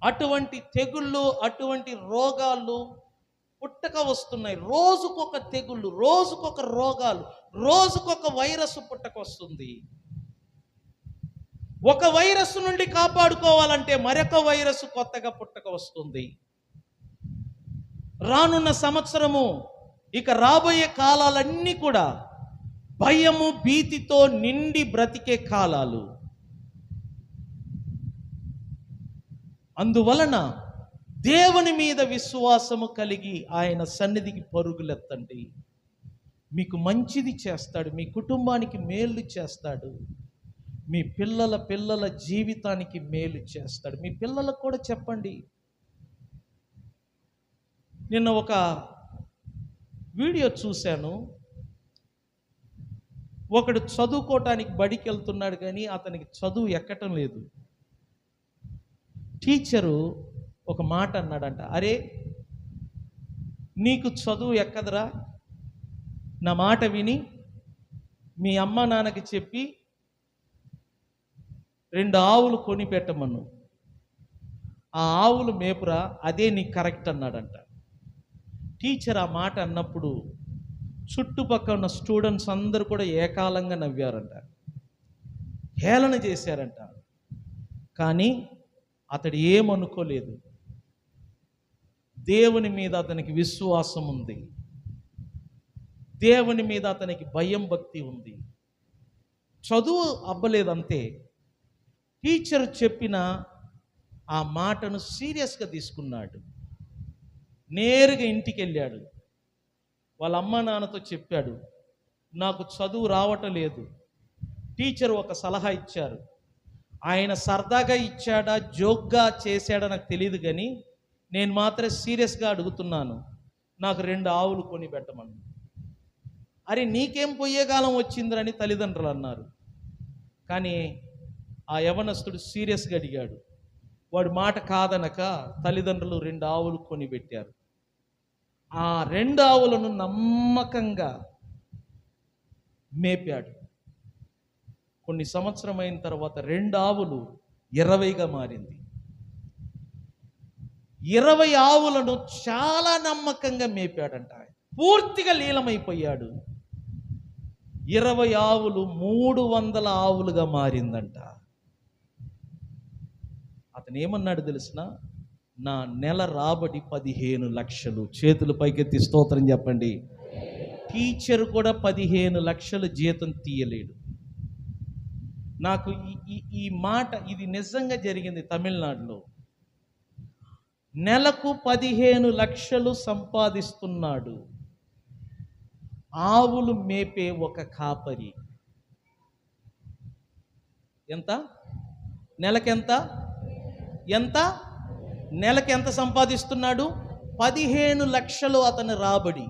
అటువంటి తెగుళ్ళు, అటువంటి రోగాలు పుట్టక వస్తున్నాయి. రోజుకొక తెగుళ్ళు, రోజుకొక రోగాలు, రోజుకొక వైరస్ పుట్టక వస్తుంది. ఒక వైరస్ నుండి కాపాడుకోవాలంటే మరొక వైరస్ కొత్తగా పుట్టక వస్తుంది. రానున్న సంవత్సరము, ఇక రాబోయే కాలాలన్నీ కూడా భయము, భీతితో నిండి బ్రతికే కాలాలు. అందువలన దేవుని మీద విశ్వాసము కలిగి ఆయన సన్నిధికి పరుగులెత్తండి. మీకు మంచిది చేస్తాడు, మీ కుటుంబానికి మేలు చేస్తాడు, మీ పిల్లల జీవితానికి మేలు చేస్తాడు. మీ పిల్లలకు కూడా చెప్పండి. నిన్న ఒక వీడియో చూశాను. ఒకడు చదువుకోవటానికి బడికి వెళ్తున్నాడు, కానీ అతనికి చదువు ఎక్కటం లేదు. టీచరు ఒక మాట అన్నాడంట, అరే నీకు చదువు ఎక్కదరా, నా మాట విని మీ అమ్మ నాన్నకి చెప్పి 2 ఆవులు కొని పెట్టమను, ఆ ఆవులు మేపురా, అదే నీకు కరెక్ట్ అన్నాడంట. టీచర్ ఆ మాట అన్నప్పుడు చుట్టుపక్కల ఉన్న స్టూడెంట్స్ అందరూ కూడా ఏకాలంగా నవ్వారంట, హేళన చేశారంట. కానీ అతడు ఏమనుకోలేదు. దేవుని మీద అతనికి విశ్వాసం ఉంది, దేవుని మీద అతనికి భయం, భక్తి ఉంది. చదువు అవ్వలేదంతే. టీచర్ చెప్పిన ఆ మాటను సీరియస్గా తీసుకున్నాడు. నేరుగా ఇంటికి వెళ్ళాడు. వాళ్ళ అమ్మ నాన్నతో చెప్పాడు, నాకు చదువు రావటం లేదు. టీచర్ ఒక సలహా ఇచ్చారు. ఆయన సరదాగా ఇచ్చాడా, జోక్గా చేశాడా నాకు తెలియదు, కానీ నేను మాత్రం సీరియస్గా అడుగుతున్నాను, నాకు 2 ఆవులు కొని పెట్టమని. అరే నీకేం పోయే కాలం వచ్చిందని తల్లిదండ్రులు అన్నారు. కానీ ఆ యవనస్తుడు సీరియస్గా అడిగాడు. వాడి మాట కాదనక తల్లిదండ్రులు 2 ఆవులు కొని పెట్టారు. ఆ 2 ఆవులను నమ్మకంగా మేపాడు. కొన్ని సంవత్సరం అయిన తర్వాత 2 ఆవులు 20గా మారింది. 20 ఆవులను చాలా నమ్మకంగా మేపాడంట. పూర్తిగా లీలమైపోయాడు. 20 ఆవులు 300 ఆవులుగా మారిందంట. అతను ఏమన్నాడు తెలుసునా? నా నెల రాబడి 15 లక్షలు. చేతులు పైకెత్తి స్తోత్రం చెప్పండి. టీచర్ కూడా 15 లక్షలు జీతం తీయలేడు. నాకు ఈ మాట, ఇది నిజంగా జరిగింది తమిళనాడులో. నెలకు 15 లక్షలు సంపాదిస్తున్నాడు ఆవులు మేపే ఒక కాపరి. ఎంత? నెలకెంత? ఎంత? నెలకి ఎంత సంపాదిస్తున్నాడు? 15 లక్షలు అతని రాబడి.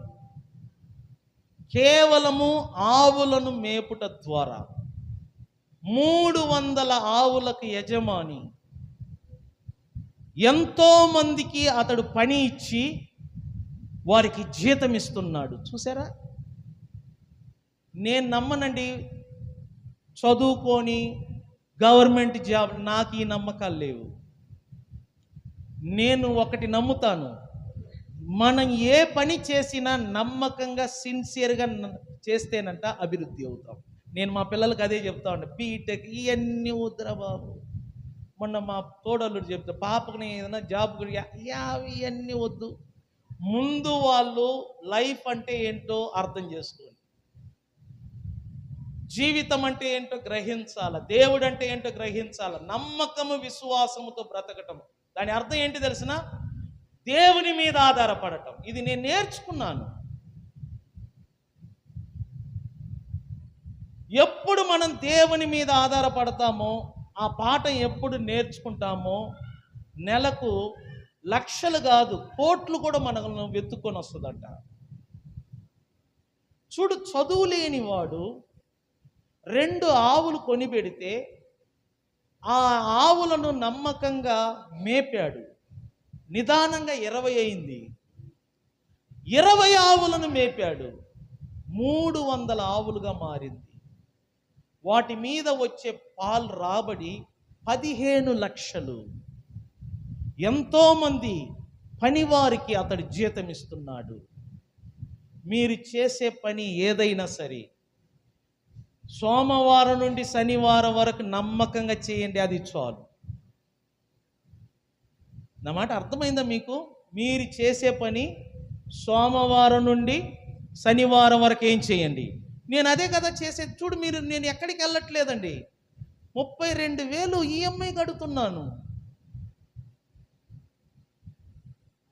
కేవలము ఆవులను మేపుట ద్వారా 300 ఆవులకు యజమాని ఎంతో మందికి అతడు పని ఇచ్చి వారికి జీతం ఇస్తున్నాడు. చూసారా? నేను నమ్మనండి, చదువుకొని గవర్నమెంట్ జాబ్, నాకు ఈ నమ్మకాలు లేవు. నేను ఒకటి నమ్ముతాను, మనం ఏ పని చేసినా నమ్మకంగా సిన్సియర్గా చేస్తేనంట అభివృద్ధి అవుతాం. నేను మా పిల్లలకి అదే చెప్తా ఉంటా, బీటెక్ ఇవన్నీ వద్దురా బాబు. మొన్న మా తోడల్లుడు చెప్తా, పాపకుని ఏదైనా జాబ్ ఇవన్నీ వద్దు, ముందు వాళ్ళు లైఫ్ అంటే ఏంటో అర్థం చేసుకోండి, జీవితం అంటే ఏంటో గ్రహించాల, దేవుడు అంటే ఏంటో గ్రహించాల, నమ్మకము విశ్వాసముతో బ్రతకటం. దాని అర్థం ఏంటి తెలిసిన? దేవుని మీద ఆధారపడటం. ఇది నేను నేర్చుకున్నాను. ఎప్పుడు మనం దేవుని మీద ఆధారపడతామో, ఆ పాఠం ఎప్పుడు నేర్చుకుంటామో, నెలకు లక్షలు కాదు కోట్లు కూడా మనల్ని వెతుక్కొని వస్తుందంట. చూడు, చదువు లేని వాడు 2 ఆవులు కొని పెడితే ఆ ఆవులను నమ్మకంగా మేపాడు. నిదానంగా 20 అయింది. 20 ఆవులను మేపాడు, 300 ఆవులుగా మారింది. వాటి మీద వచ్చే పాలు రాబడి 15 లక్షలు. ఎంతోమంది పనివారికి అతడు జీతం ఇస్తున్నాడు. మీరు చేసే పని ఏదైనా సరే సోమవారం నుండి శనివారం వరకు నమ్మకంగా చేయండి, అది చాలు. నా మాట అర్థమైందా మీకు? మీరు చేసే పని సోమవారం నుండి శనివారం వరకు ఏం చేయండి. నేను అదే కదా చేసేది. చూడు, నేను ఎక్కడికి వెళ్ళట్లేదండి, 32,000 ఈఎంఐ కడుతున్నాను.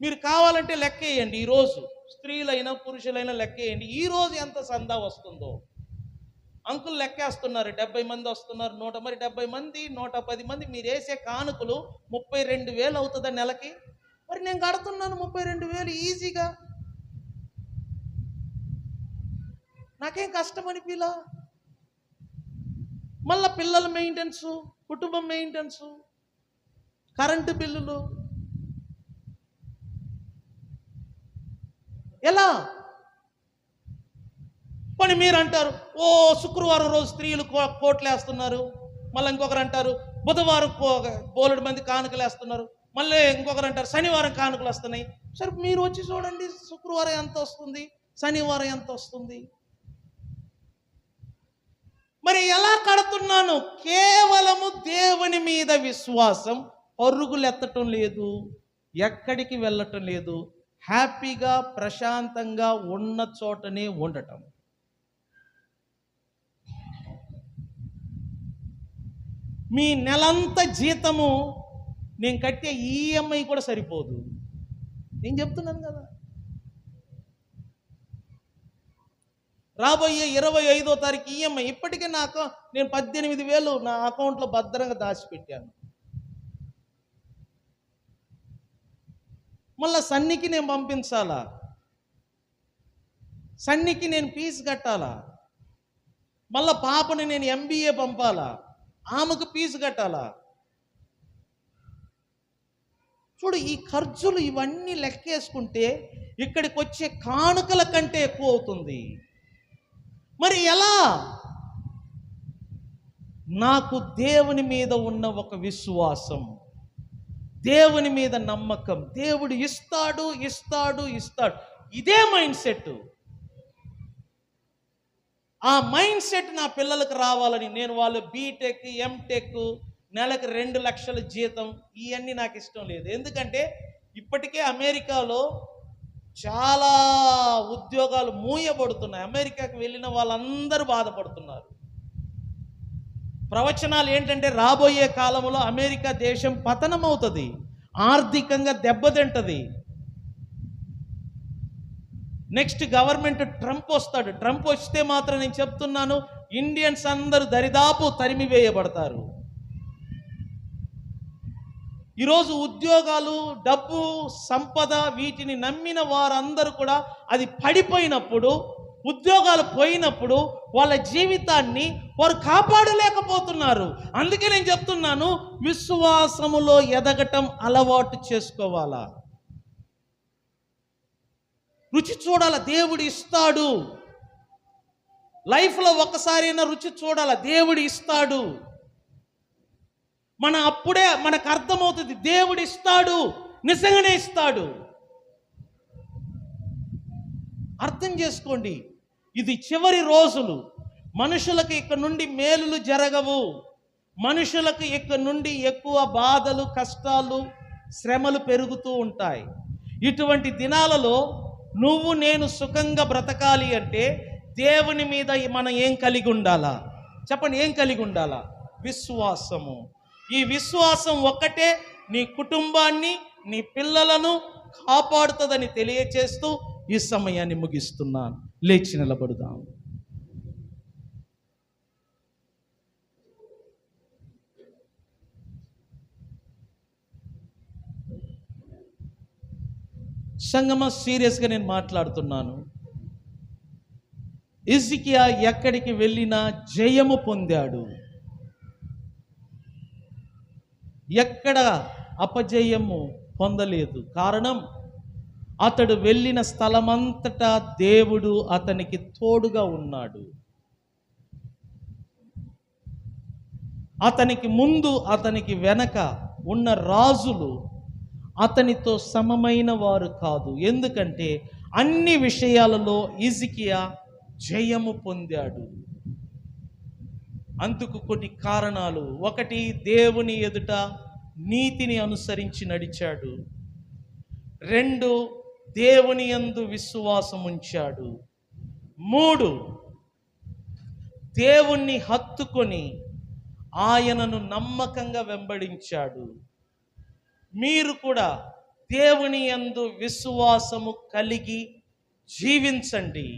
మీరు కావాలంటే లెక్కేయండి, ఈరోజు స్త్రీలైనా పురుషులైనా లెక్కేయండి, ఈరోజు ఎంత సందా వస్తుందో. అంకులు లెక్కేస్తున్నారు, 70 మంది వస్తున్నారు, 170 మంది, 110 మంది. మీరు వేసే కానుకలు 32,000 అవుతుందా నెలకి? మరి నేను కడుతున్నాను 32,000 ఈజీగా. నాకేం కష్టం అనిపిలా. మళ్ళా పిల్లల మెయింటెనెన్స్, కుటుంబం మెయింటెనెన్స్, కరెంటు బిల్లులు, ఎలా? పని మీరు అంటారు, ఓ శుక్రవారం రోజు స్త్రీలు కోట్లు వేస్తున్నారు, మళ్ళీ ఇంకొకరు అంటారు బుధవారం బోలెడు మంది కానుకలు వేస్తున్నారు, మళ్ళీ ఇంకొకరు అంటారు శనివారం కానుకలు వస్తున్నాయి. సరే మీరు వచ్చి చూడండి, శుక్రవారం ఎంత వస్తుంది, శనివారం ఎంత వస్తుంది. మరి ఎలా కడుతున్నాను? కేవలము దేవుని మీద విశ్వాసం. పరుగులు ఎత్తటం లేదు, ఎక్కడికి వెళ్ళటం లేదు, హ్యాపీగా ప్రశాంతంగా ఉన్న చోటనే ఉండటం. మీ నెలంతా జీతము నేను కట్టే ఈఎంఐ కూడా సరిపోదు. నేను చెప్తున్నాను కదా, రాబోయే 25వ తారీఖు ఈఎంఐ. ఇప్పటికే నేను 18,000 నా అకౌంట్లో భద్రంగా దాచిపెట్టాను. మళ్ళా సన్నికి నేను పంపించాలా, సన్నికి నేను ఫీజు కట్టాలా, మళ్ళా పాపని నేను MBA పంపాలా, ఆమెకు ఫీజు కట్టాలా. చూడు, ఈ ఖర్చులు ఇవన్నీ లెక్కేసుకుంటే ఇక్కడికి వచ్చే కానుకల కంటే ఎక్కువ అవుతుంది. మరి ఎలా? నాకు దేవుని మీద ఉన్న ఒక విశ్వాసం, దేవుని మీద నమ్మకం. దేవుడు ఇస్తాడు ఇస్తాడు ఇస్తాడు, ఇదే మైండ్ సెట్. ఆ మైండ్ సెట్ నా పిల్లలకు రావాలని నేను వాళ్ళు బీటెక్ ఎంటెక్ నెలకు 2 లక్షల జీతం ఇవన్నీ నాకు ఇష్టం లేదు. ఎందుకంటే ఇప్పటికే అమెరికాలో చాలా ఉద్యోగాలు మూయబడుతున్నాయి. అమెరికాకి వెళ్ళిన వాళ్ళందరూ బాధపడుతున్నారు. ప్రవచనాలు ఏంటంటే రాబోయే కాలంలో అమెరికా దేశం పతనం అవుతుంది, ఆర్థికంగా దెబ్బతింటది. నెక్స్ట్ గవర్నమెంట్ ట్రంప్ వస్తాడు. ట్రంప్ వస్తే మాత్రం నేను చెప్తున్నాను, ఇండియన్స్ అందరూ దరిదాపు తరిమివేయబడతారు. ఈరోజు ఉద్యోగాలు, డబ్బు, సంపద వీటిని నమ్మిన వారందరూ కూడా అది పడిపోయినప్పుడు ఉద్యోగాలు పోయినప్పుడు వాళ్ళ జీవితాన్ని వారు కాపాడలేకపోతున్నారు. అందుకే నేను చెప్తున్నాను, విశ్వాసములో ఎదగటం అలవాటు చేసుకోవాలా. రుచి చూడాల, దేవుడు ఇస్తాడు. లైఫ్లో ఒక్కసారైనా రుచి చూడాల, దేవుడు ఇస్తాడు. అప్పుడే మనకు అర్థమవుతుంది, దేవుడు ఇస్తాడు, నిజంగానే ఇస్తాడు. అర్థం చేసుకోండి, ఇది చివరి రోజులు. మనుషులకు ఇక నుండి మేలులు జరగవు. మనుషులకు ఇక నుండి ఎక్కువ బాధలు, కష్టాలు, శ్రమలు పెరుగుతూ ఉంటాయి. ఇటువంటి దినాలలో నువ్వు నేను సుఖంగా బ్రతకాలి అంటే దేవుని మీద మనం ఏం కలిగి ఉండాలా? చెప్పండి, ఏం కలిగి ఉండాలా? విశ్వాసము. ఈ విశ్వాసం ఒక్కటే నీ కుటుంబాన్ని, నీ పిల్లలను కాపాడుతుందని తెలియచేస్తూ ఈ సమయాన్ని ముగిస్తున్నాను. లేచి నిలబడదాం. సంగమ, సీరియస్గా నేను మాట్లాడుతున్నాను. హిజ్కియా ఎక్కడికి వెళ్ళినా జయము పొందాడు. ఎక్కడ అపజయము పొందలేదు. కారణం, అతడు వెళ్ళిన స్థలమంతటా దేవుడు అతనికి తోడుగా ఉన్నాడు. అతనికి ముందు, అతనికి వెనక ఉన్న రాజులు అతనితో సమమైన వారు కాదు. ఎందుకంటే అన్ని విషయాలలో హిజ్కియా జయము పొందాడు. అందుకు కొన్ని కారణాలు. ఒకటి, దేవుని ఎదుట నీతిని అనుసరించి నడిచాడు. 2, దేవుని యందు విశ్వాసం ఉంచాడు. 3, దేవుణ్ణి హత్తుకొని ఆయనను నమ్మకంగా వెంబడించాడు. మీరు కూడా దేవుని యందు విశ్వాసము కలిగి జీవించండి.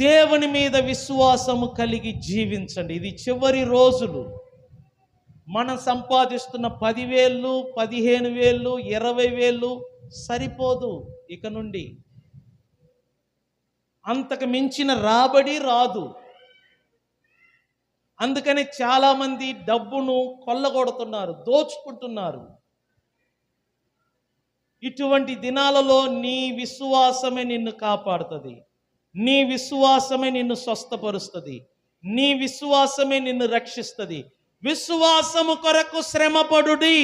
దేవుని మీద విశ్వాసము కలిగి జీవించండి. ఇది చివరి రోజులు. మనం సంపాదిస్తున్న 10,000, 15,000, 20,000 సరిపోదు. ఇక నుండి అంతకు మించిన రాబడి రాదు. అందుకని చాలామంది డబ్బును కొల్లగొడుతున్నారు, దోచుకుంటున్నారు. ఇటువంటి దినాలలో నీ విశ్వాసమే నిన్ను కాపాడుతుంది. నీ విశ్వాసమే నిన్ను స్వస్థపరుస్తుంది. నీ విశ్వాసమే నిన్ను రక్షిస్తుంది. విశ్వాసము కొరకు శ్రమపడుడి.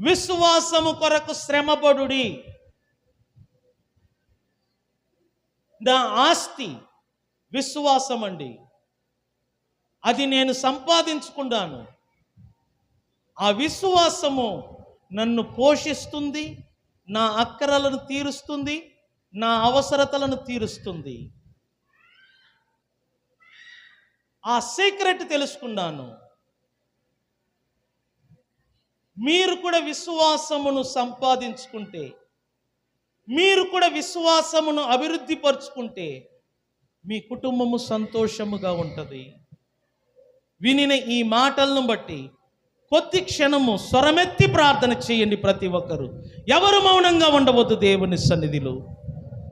విశ్వాసము కొరకు శ్రమపడుడి. నా ఆస్తి విశ్వాసం అండి. అది నేను సంపాదించుకున్నాను. ఆ విశ్వాసము నన్ను పోషిస్తుంది, నా అక్కరలను తీరుస్తుంది, నా అవసరతలను తీరుస్తుంది. ఆ సీక్రెట్ తెలుసుకున్నాను. మీరు కూడా విశ్వాసమును సంపాదించుకుంటే, మీరు కూడా విశ్వాసమును అభివృద్ధి పరుచుకుంటే మీ కుటుంబము సంతోషముగా ఉంటుంది. వినిన ఈ మాటలను బట్టి కొద్ది క్షణము స్వరమెత్తి ప్రార్థన చేయండి. ప్రతి ఒక్కరు ఎవరు మౌనంగా ఉండవద్దు దేవుని సన్నిధిలో.